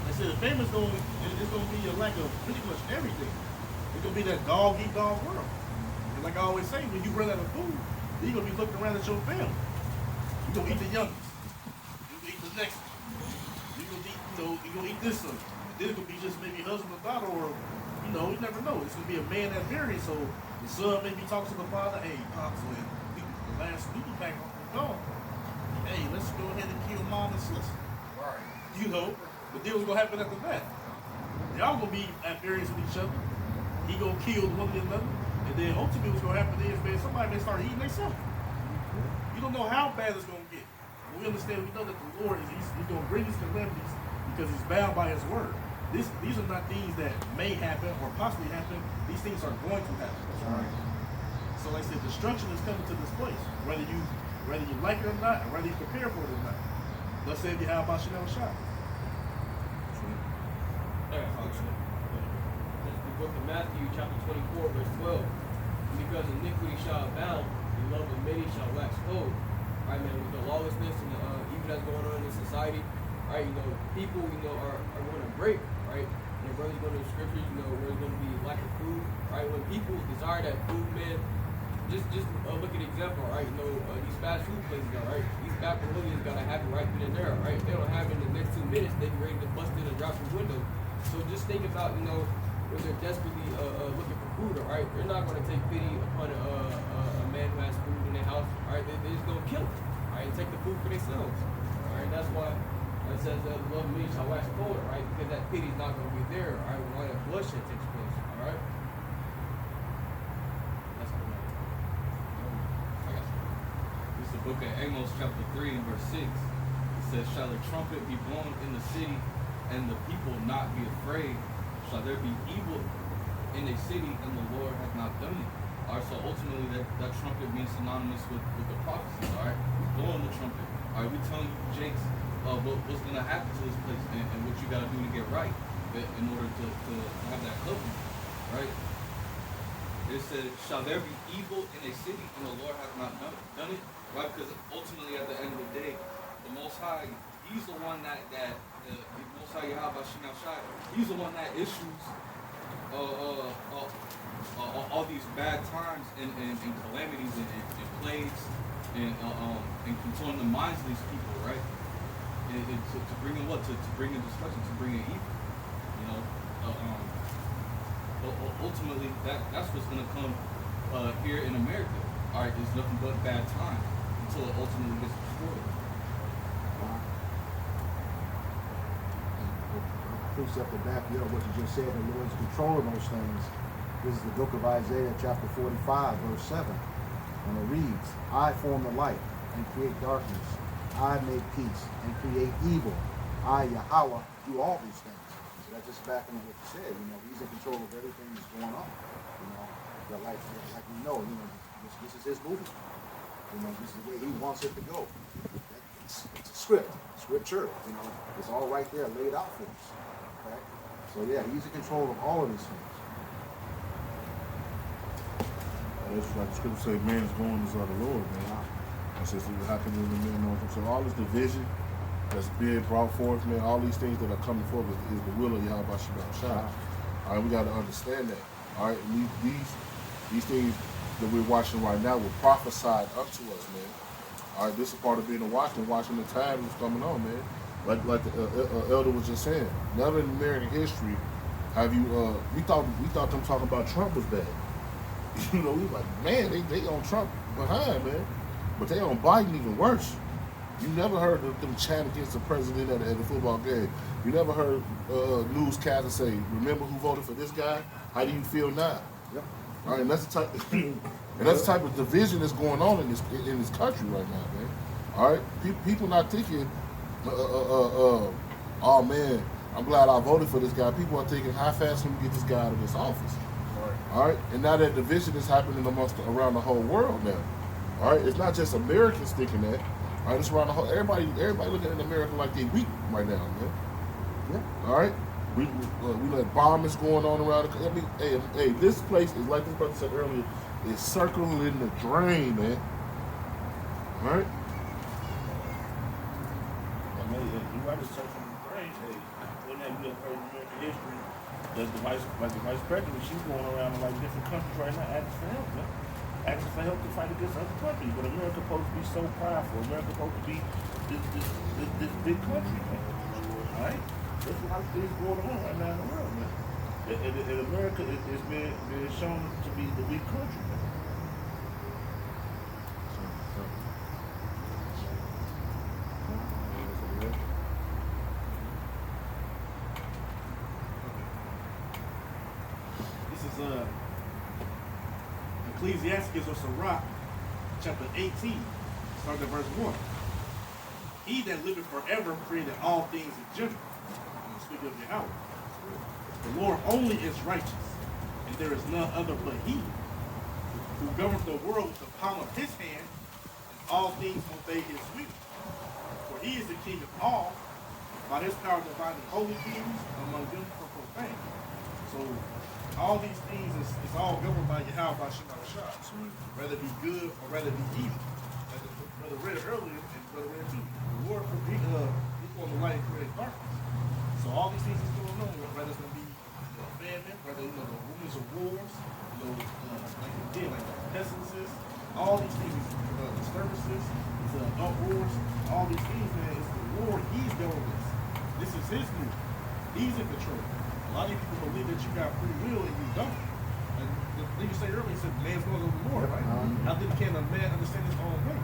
They said the famine it's going to be a lack of pretty much everything. It's going to be that dog-eat-dog world. And like I always say, when you run out of food, you're going to be looking around at your family. You're going to eat the youngest. You're going to eat the next one. You're going to eat, you're going to eat this one. And then it's going to be just maybe husband or daughter, or, you never know. It's going to be a man that varies, so the son may be talking to the father, hey, Pops, the last week back gone. Hey, let's go ahead and kill mom and sister. Right. But then what's gonna happen after that? Y'all gonna be at variance with each other. He gonna kill one another. And then ultimately what's gonna happen is, man, somebody may start eating themselves. You don't know how bad it's gonna get. But we know that the Lord he's gonna bring these calamities because he's bound by his word. These are not things that may happen or possibly happen. These things are going to happen. Right. So like I said, destruction is coming to this place. Whether you like it or not, and whether you prepare for it or not. Let's say how about Chanel Shot. The book of Matthew, chapter 24, verse 12. Because iniquity shall abound, the love of many shall wax cold. Right, man, with the lawlessness and the evil that's going on in society, right, people, are going to break, right? And brothers go to the scriptures, where there's going to be lack of food, right? When people desire that food, man, just look at the example, right? These fast food places, right? These fat pavilions gotta have it right then and there, right? If they don't have it in the next 2 minutes, they be ready to bust in and drop the window. So just think about, when they're desperately looking for food, all right? They're not gonna take pity upon a man who has food in their house, all right? They're just gonna kill him, all right? And take the food for themselves, all right? That's why it says the love of many shall wax cold, right? Because that pity's not gonna be there, all right? When that bloodshed takes place, all right? That's what This is the book of Amos, chapter 3, and verse 6. It says, shall a trumpet be blown in the city, and the people not be afraid? Shall there be evil in a city, and the Lord hath not done it? All right, so ultimately that trumpet means synonymous with the prophecy, all right? Blowing the trumpet. All right, we're telling you, Jakes, what's going to happen to this place and what you got to do to get right in order to have that covering, right? It said, shall there be evil in a city, and the Lord hath not done it? Right? Because ultimately, at the end of the day, the Most High, he's the one that the Most High Yahweh Shem Shai, he's the one that issues all these bad times and calamities and plagues and controlling the minds of these people, right? And to bring in what? To bring in destruction, to bring in evil. Ultimately, that's what's going to come here in America. All right, there's nothing but bad time until it ultimately gets destroyed. Precept to back you up what you just said, the Lord's controlling those things. This is the book of Isaiah, chapter 45, verse 7. And it reads, I form the light and create darkness. I make peace and create evil. I, Yahweh, do all these things. So that's just back on what you said. He's in control of everything that's going on. Like we know, this is his movement. This is the way he wants it to go. It's a scripture. It's all right there laid out for us. Okay? So yeah, he's in control of all of these things. That's like the scripture say, man is going as of the Lord, man. That's just what happened in the man. So all this division that's being brought forth, man, all these things that are coming forth is the will of Yahweh Shem Shai. All right, we got to understand that. All right, and these things that we're watching right now were prophesied unto us, man. All right, this is part of being a watchman, watching the time that's coming on, man. Like the elder was just saying, never in American history have you. We thought them talking about Trump was bad. We like, man, they on Trump behind, man. But they on Biden even worse. You never heard them chant against the president at a football game. You never heard newscasters say, "Remember who voted for this guy? How do you feel now?" Yep. All right, and that's the type, and that's the type of division that's going on in this country right now, man. All right, people not thinking, oh man, I'm glad I voted for this guy. People are thinking, how fast can we get this guy out of this office? All right, and now that division is happening around the whole world now. All right, it's not just Americans thinking that. All right, it's around the whole. Everybody looking at America like they weak right now, man. Yeah. All right, we let bombings going on around the. I mean, hey, this place is like this brother said earlier, is circling the drain, man. All right. And you right to touch on the brain. Hey, when that you heard American history, the vice president, she's going around in like different countries right now asking for help, man. Asking for help to fight against other countries. But America supposed to be so prideful. America supposed to be this big country, man. All right? There's a lot of things going on right now in the world, man. And America is being shown to be the weak country, man. This is Ecclesiastes or Sirach, chapter 18, starting at verse 1. He that liveth forever created all things in general. Speaking of Yahweh. The Lord only is righteous, and there is none other but he, who governeth the world with the palm of his hand, and all things obey his will. For he is the king of all, by his power dividing holy things among them for profane. So all these things is all governed by Yahweh by Shema Rashad. Whether it be good or whether it be evil. As the brother read earlier and brother read too. The Lord he called the light and created darkness. So all these things is going on, whether it's gonna be famine, whether the rumors of wars, like pestilences, all these things, disturbances, uproars, all these things, man, it's the Lord, he's doing this. This is his move. He's in control. A lot of people believe that you got free will and you don't. And the thing you said earlier, you said man's going to the Lord, right? How then can a man understand his own way?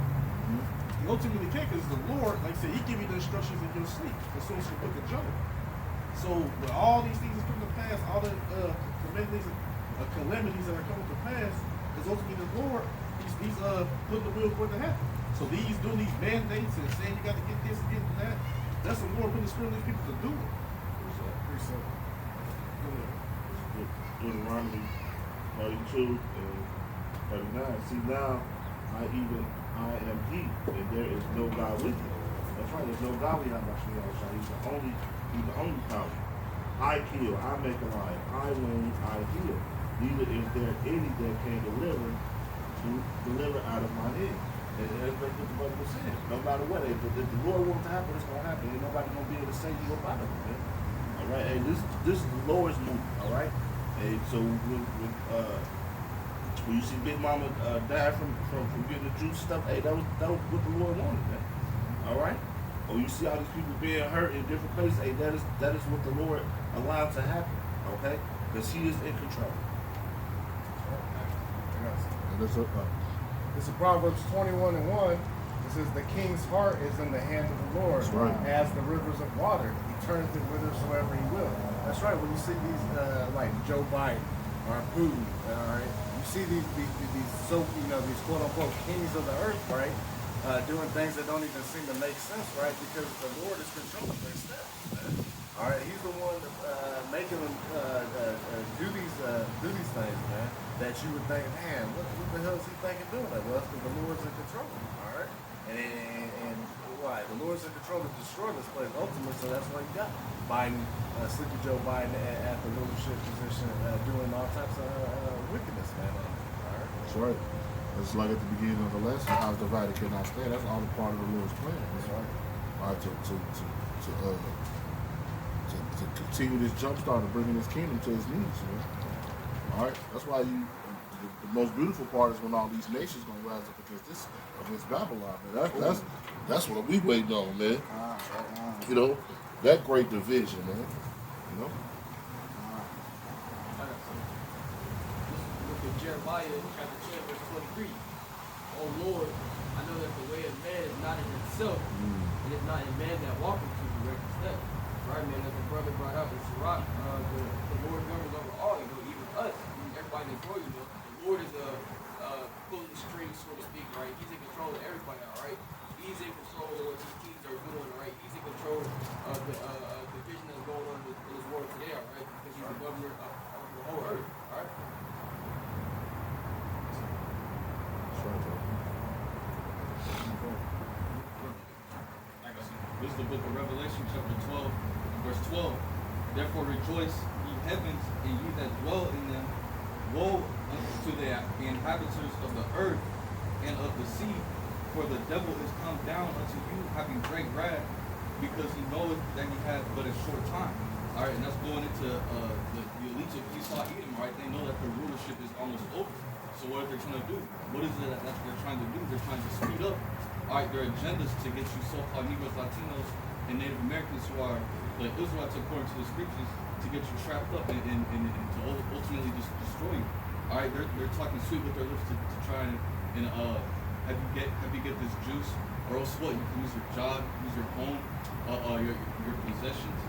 He ultimately can't, because the Lord, like I said, he give you the instructions in your sleep, as soon as you book of Job. So when all these things are coming to pass, all the calamities that are coming to pass, is ultimately the Lord, he's putting the will for it to happen. So these doing these mandates and saying you got to get this and get that, that's the Lord putting the spirit of these people to do it. Pretty simple. Deuteronomy 32 and 39. See now, I am he, and there is no God with me. That's right, there's no God with you. He's the only power. I kill, I make alive, I wound, I heal. Neither is there any that can deliver out of my hand. And that's what the brother was saying. No matter what, if the Lord wants to happen, it's gonna happen. Ain't nobody gonna be able to say you about it, man. All right, and this is the Lord's move. All right, and so when you see Big Mama die from getting the juice stuff, hey, that was what the Lord wanted, man. All right. Or you see all these people being hurt in different places, hey, that is what the Lord allowed to happen, okay? Because he is in control. This is Proverbs 21 and 1. It says, the king's heart is in the hand of the Lord, right, as the rivers of water. He turns it whithersoever he will. That's right. When you see these, like Joe Biden or Putin, all right, you see these these quote unquote kings of the earth, right? Doing things that don't even seem to make sense, right? Because the Lord is controlling their steps. All right, he's the one making them do these things, man. That you would think, man, what the hell is he thinking doing that? Well, it's because the Lord's in control. All right, and why? The Lord's in control to destroy this place ultimately. So that's why you got Biden, Sleepy Joe Biden at the leadership position, doing all types of wickedness, man. All right, that's right. It's like at the beginning of the lesson, house divided cannot stand. That's all a part of the Lord's plan. That's right. All right, to continue this jumpstart of bringing His kingdom to His knees. You know? All right, that's why the most beautiful part is when all these nations gonna rise up against Babylon. Man. That's what we waiting on, man. You know, that great division, man. You know. Look at Jeremiah chapter 10, verse 23. O Lord, I know that the way of man is not in himself, and it's not in man that walketh to direct his steps. Right, man, as the brother brought out in Sirach, the Lord governs over all, even us, everybody in this world, the Lord is pulling the strings, so to speak, right? He's in control of everybody now, right? He's in control of what these kings are doing, right? He's in control of the vision that's going on in this world today, all right? Because he's the governor of the whole earth, all right? This is the book of Revelation, chapter 12, verse 12. Therefore rejoice, ye heavens, and ye that dwell in them. Woe unto the inhabitants of the earth and of the sea, for the devil is come down unto you, having great wrath, because he knoweth that he hath but a short time. All right, and that's going into the elites of Esau, Edom, right? They know that their rulership is almost over. So what are they trying to do? What is it that they're trying to do? They're trying to speed up. All right, their agendas to get you so-called Negroes, Latinos, and Native Americans who are the Israelites according to the scriptures to get you trapped up and to ultimately just destroy you. All right, they're talking sweet with their lips to try and have you get this juice, or else what? You can lose your job, lose your home, your possessions.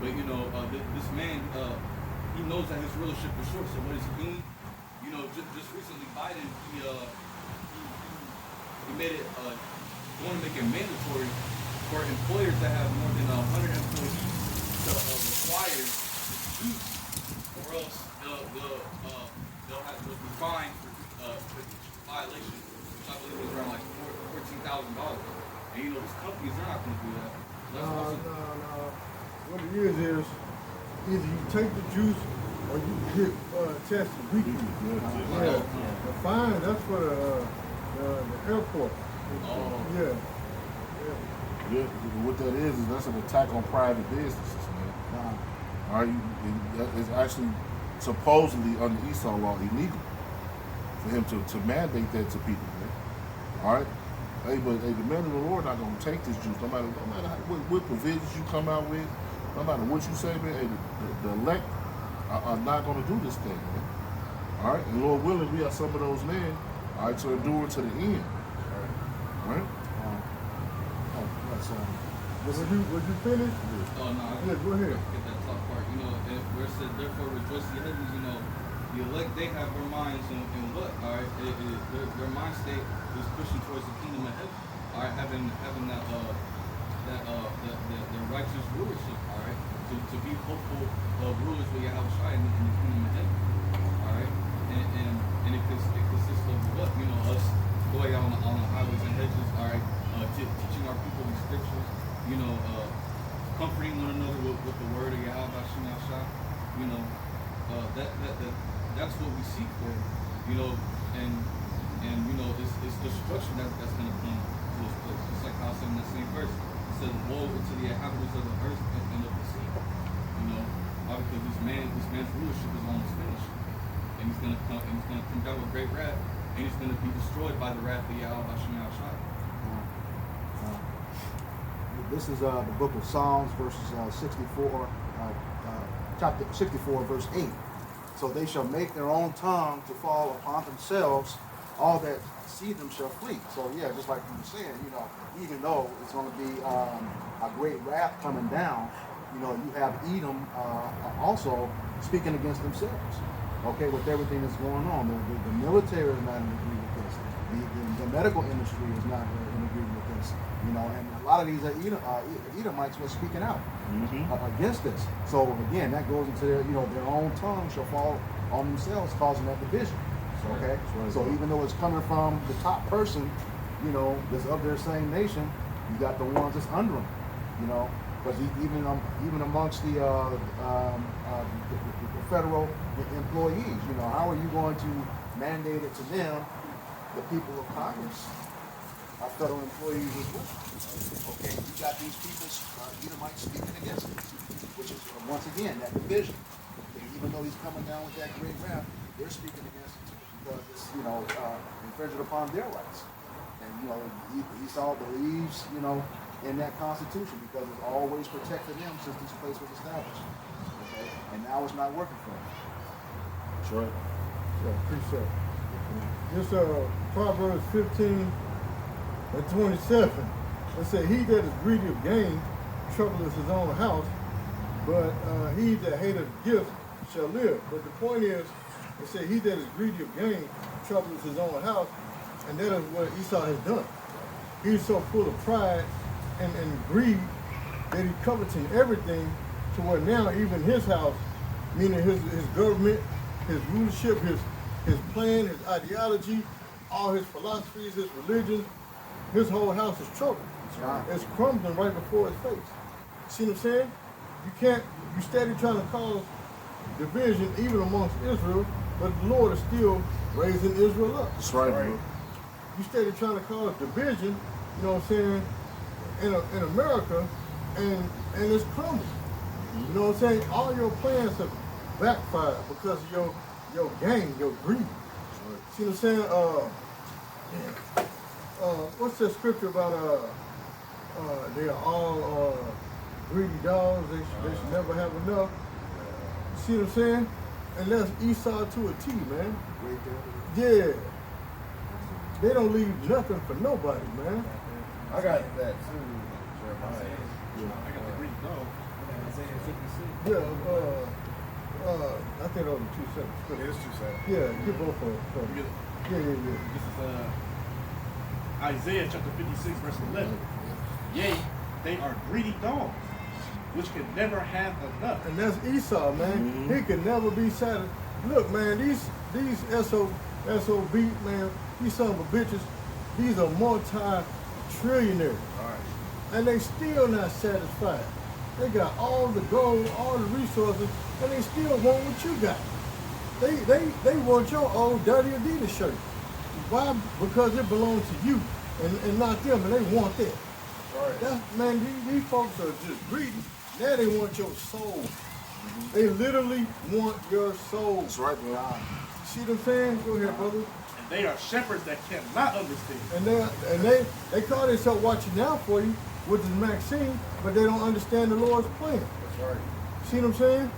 But this man, he knows that his rulership is short. So what is he doing? Just recently Biden, he made it going to make it mandatory for employers that have more than 100 employees to require juice, or else they'll be fined for each violation, which I believe is around like $14,000. And these companies, they're not going to do that. No. What it is either you take the juice or you get tested weekly. Yeah. The fine, that's for the airport. Yeah. Yeah, what that is that's an attack on private businesses, man. All right, it's actually supposedly under Esau law illegal for him to mandate that to people, man. All right, but the men of the Lord not gonna take this juice, no matter what provisions you come out with, no matter what you say, man. The elect are not gonna do this thing, man. All right, and Lord willing, we are some of those men, all right, to endure to the end. All right. Was you finished? Oh, no. Yeah, go ahead. Get that top part. Where it said, therefore rejoice ye heavens, the elect, they have their minds in what? All right, their mind state is pushing towards the kingdom of heaven. All right, having that the righteous rulership. All right, to be hopeful of rulers with Yahweh in the kingdom of heaven. All right, and it consists of what? Us going out on the highways and hedges. All right, teaching our people these scriptures. Comforting one another with the word of Yahweh Shem Yahshua. That's what we seek for. It's destruction that's going to come to this place. Just like how I said in that same verse, it says, "Woe to the inhabitants of the earth and of the sea." Because this man's rulership is almost finished, and he's going to come down with great wrath, and he's going to be destroyed by the wrath of Yahweh Shem Yahshua. This is the book of Psalms, chapter 64, verse 8. So they shall make their own tongue to fall upon themselves, all that see them shall flee. So yeah, just like you were saying, even though it's going to be a great wrath coming down, you have Edom also speaking against themselves. Okay, with everything that's going on, the military is not in agreement with this. The medical industry is not in agreement with this. And a lot of these Edomites were speaking out against this. So again, that goes into their own tongue shall fall on themselves, causing that division. Okay, so even though it's coming from the top person, that's of their same nation, you got the ones that's under them. Because even amongst the federal employees, how are you going to mandate it to them, the people of Congress? Our federal employees as well. Okay, you got these people, Edomites speaking against it, which is once again that division. And even though he's coming down with that great wrath, they're speaking against it because it's infringing upon their rights. And Esau believes in that Constitution because it's always protected them since this place was established. Okay, and now it's not working for them. That's right. Yeah, appreciate it. This Proverbs 15 and 27. It said, he that is greedy of gain troubleth his own house, but he that hateth gifts shall live. But the point is, it said, he that is greedy of gain troubleth his own house, and that is what Esau has done. He's so full of pride and greed that he coveting everything to where now even his house, meaning his government, his rulership, his plan, his ideology, all his philosophies, his religion, his whole house is troubled. It's crumbling right before his face. See what I'm saying? You steady trying to cause division even amongst Israel, but the Lord is still raising Israel up. That's right, bro. You steady trying to cause division, you know what I'm saying, in America, and it's crumbling. You know what I'm saying? All your plans have backfired because of your gain, your greed. See what I'm saying? What's that scripture about they are all greedy dogs, they should never have enough. See what I'm saying? And that's Esau to a T, man. Yeah. They don't leave nothing for nobody, man. I got that too, Jeremiah. I got the Greek dog. Isaiah 56. Yeah, I think those are two separate It scriptures. is too sad. Yeah, get both of them. Yeah. This is Isaiah chapter 56, verse 11. Yea, they are greedy dogs, which can never have enough. And that's Esau, man. He can never be satisfied. Look, man, these SOB, man, these son of a bitches, these are multi-trillionaires. And they still not satisfied. They got all the gold, all the resources, and they still want what you got. They want your old dirty Adidas shirt. Why? Because it belongs to you and not them, and they want that. Man, these folks are just greedy. Now they want your soul. They literally want your soul. That's right, bro. See what I'm saying? Go ahead, brother. And they are shepherds that cannot understand. And they call themselves watching out for you, which is Maxine, but they don't understand the Lord's plan. That's right. See what I'm saying?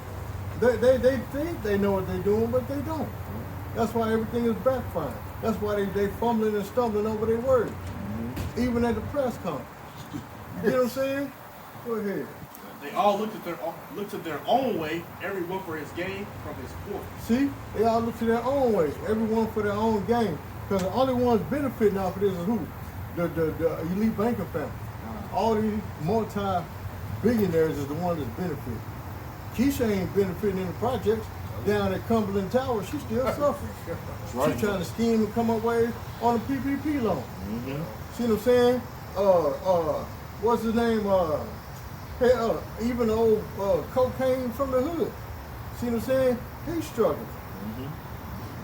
They think they know what they're doing, but they don't. That's why everything is backfiring. That's why they fumbling and stumbling over their words. Even at the press conference. You get what I'm saying? Go ahead. They all looked at their own way, everyone for his gain from his quarter. See? They all look to their own ways. Everyone for their own gain. Because the only ones benefiting off of this is who? The elite banking family. All these multi-billionaires is the one that's benefiting. Keisha ain't benefiting in the projects. Down at Cumberland Tower, she's still suffering. Right. She's trying to scheme and come up with on a PPP loan. See what I'm saying? What's his name? Even old cocaine from the hood. See what I'm saying? He's struggling.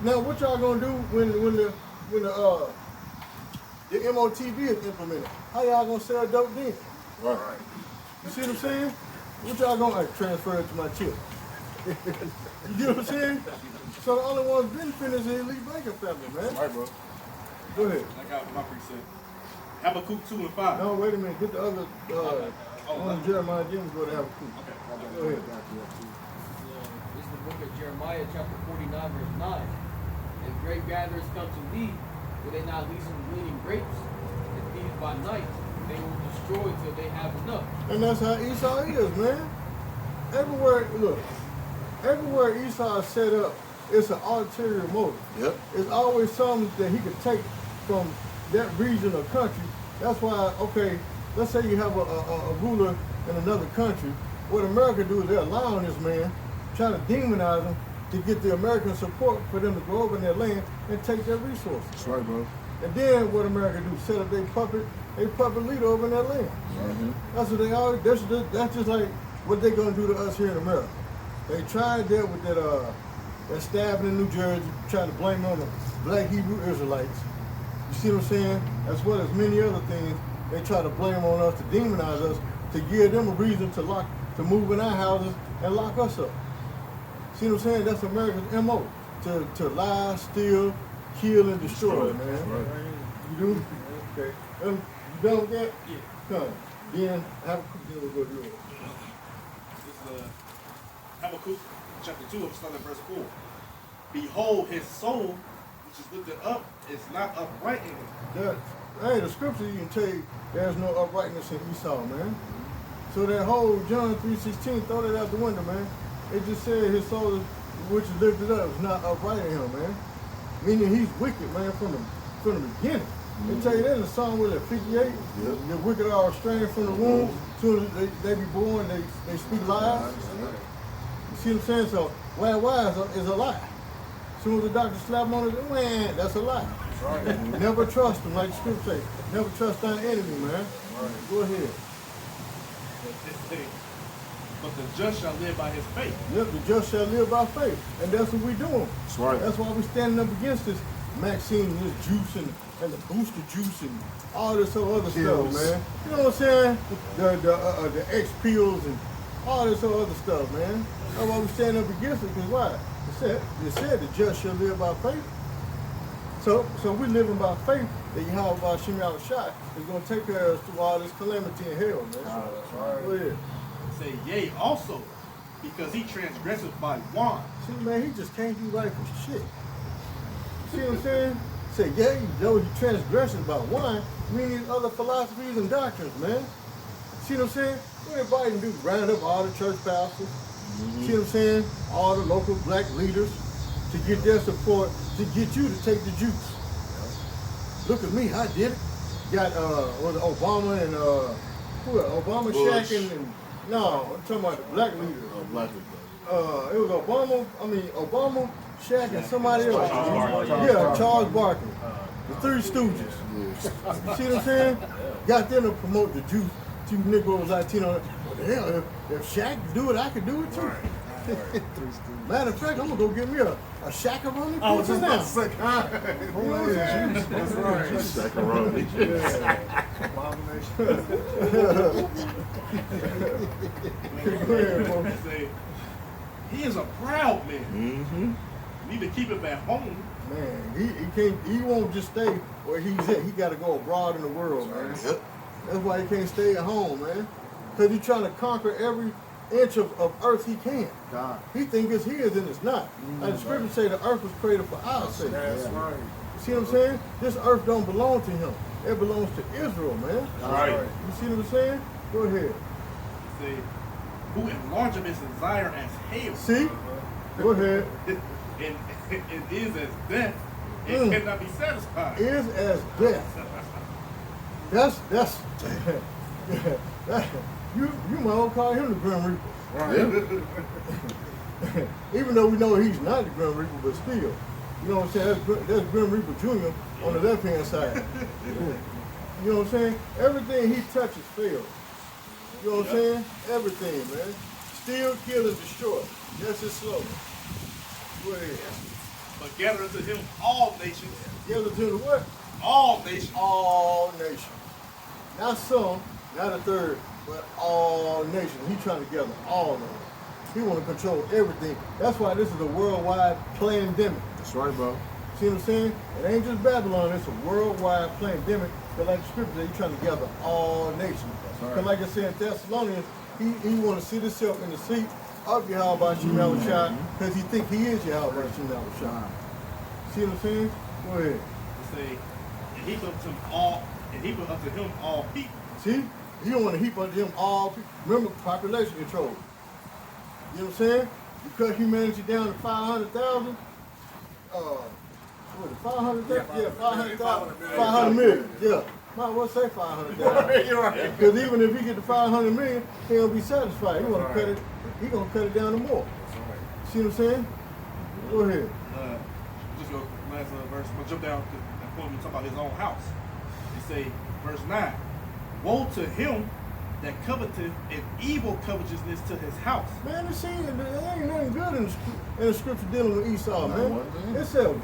Now, what y'all gonna do when the MOTV is implemented? How y'all gonna sell dope then? Right. You see what I'm saying? What y'all gonna transfer it to my chip? You get what I'm saying? So the only ones benefiting is the elite banking family, man. Right, bro. Go ahead. I got my preset. Habakkuk 2 and 5. No, wait a minute. Get the other on Jeremiah James go to Habakkuk. Okay. Go ahead. This is the book of Jeremiah, chapter 49, verse 9. And grape gatherers come to thee, will they not leave some gleaning grapes? And thieves by night, they will destroy till they have enough. And that's how Esau is, man. Everywhere Esau is set up, it's an ulterior motive. Yep. It's always something that he could take from that region or country. That's why, okay, let's say you have a ruler in another country. What America do is they're allowing this man, try to demonize him to get the American support for them to go over in their land and take their resources. That's right, bro. And then what America do? Set up their puppet leader over in their land. That's what they always. That's just like what they gonna do to us here in America. They tried that with that stabbing in New Jersey, trying to blame it on the black Hebrew Israelites. You see what I'm saying? As well as many other things, they try to blame on us to demonize us, to give them a reason to move in our houses and lock us up. See what I'm saying? That's America's MO. To lie, steal, kill, and destroy, man. Right. You do? Okay. You done with that? Yeah. Come. Then Habakkuk, we'll go do it. This is Habakkuk chapter 2, I'm starting at verse 4. Behold, his soul just lifted up, it's not upright in him. Hey, the scripture even tell you there's no uprightness in Esau, man. So that whole John 3:16, throw that out the window, man. It just said his soul, which is lifted up, is not upright in him, man. Meaning he's wicked, man, from the beginning. They tell you that in the Psalm, with 58, the wicked are estranged from the womb. As soon as they be born, they speak lies. You see what I'm saying? So, why is a lie. As soon as the doctor slap him on it, man, that's a lie. Right. Never trust him, like the scripture says. Never trust thine enemy, man. Right. Go ahead. But the just shall live by his faith. Yep, the just shall live by faith. And that's what we're doing. That's right. That's why we're standing up against this Maxine and this juice and the booster juice and all this other stuff, man. You know what I'm saying? The X pills and all this other stuff, man. That's why we're standing up against it, because why? It said the just shall live by faith. So we're living by faith that Yahweh Bashim Yahushua is going to take care of us through all this calamity and hell, man. That's right. Go ahead. Say, yea, also, because he transgresseth by wine. See, man, he just can't do right for shit. See what I'm saying? Say, yeah, though he transgresses by wine, meaning other philosophies and doctrines, man. See what I'm saying? What everybody can do is round up all the church pastors, see what I'm saying? All the local black leaders to get their support, to get you to take the juice. Look at me, I did it. Got was it Obama and who else? Obama, Bush. Shaq, and no, I'm talking about the black leaders. Black It was Obama, Shaq, and somebody else. Charles Barkley. Charles Barkley. The Three Stooges. You see what I'm saying? Got them to promote the juice. Two Negroes, Latino. What the hell? If Shaq can do it, I can do it too. Matter of fact, I'm gonna go get me a shakaroni. I was just about to say. That's right. Shakaroni. Say, he is a proud man. Mm-hmm. You need to keep him at home. Man, he won't just stay where he's at. He got to go abroad in the world, man. Yep. That's why he can't stay at home, man. Because he's trying to conquer every inch of earth he can. God. He thinks it's his and it's not. Like the scriptures say, the earth was created for our sake. That's right. See what I'm saying? This earth don't belong to him. It belongs to Israel, man. Right. You see what I'm saying? Go ahead. Say, who enlargeth his desire as hell. See? Go ahead. And it is as death. It cannot be satisfied. Is as death. That's you might well call him the Grim Reaper. Right. Even though we know he's not the Grim Reaper, but still. You know what I'm saying? That's Grim Reaper Jr. on the left hand side. You know what I'm saying? Everything he touches fails. You know what I'm saying? Everything, man. Steal, kill, and destroy. That's his slogan. Go ahead. But gather unto him all nations. Gather to the what? All nations. All nations. Not some, not a third, but all nations. He's trying to gather all of them. He want to control everything. That's why this is a worldwide pandemic. That's right, bro. See what I'm saying? It ain't just Babylon, it's a worldwide pandemic. But like the scripture says, he's trying to gather all nations. Because like I said in Thessalonians, he want to sit himself in the seat of Yahweh Bashim Yahushua because he think he is Yahweh Bashim Yahushua. See what I'm saying? Go ahead. Say, and he put unto him all people. See? You don't want to heap unto him all people. Remember, population control. You know what I'm saying? You cut humanity down to 500,000. What is it, 500,000? Yeah, 500,000. 500 million. Yeah. Might as well say 500,000. You're right. Because even if he get to 500 million, he don't be satisfied. He want to cut it. He gonna cut it down to more. See what I'm saying? Go ahead. Just go last verse. I'm gonna jump down to that point when we talk about his own house. It say, verse 9, woe to him that coveteth an evil covetousness to his house. Man, there ain't nothing good in the scripture dealing with Esau, man. It said,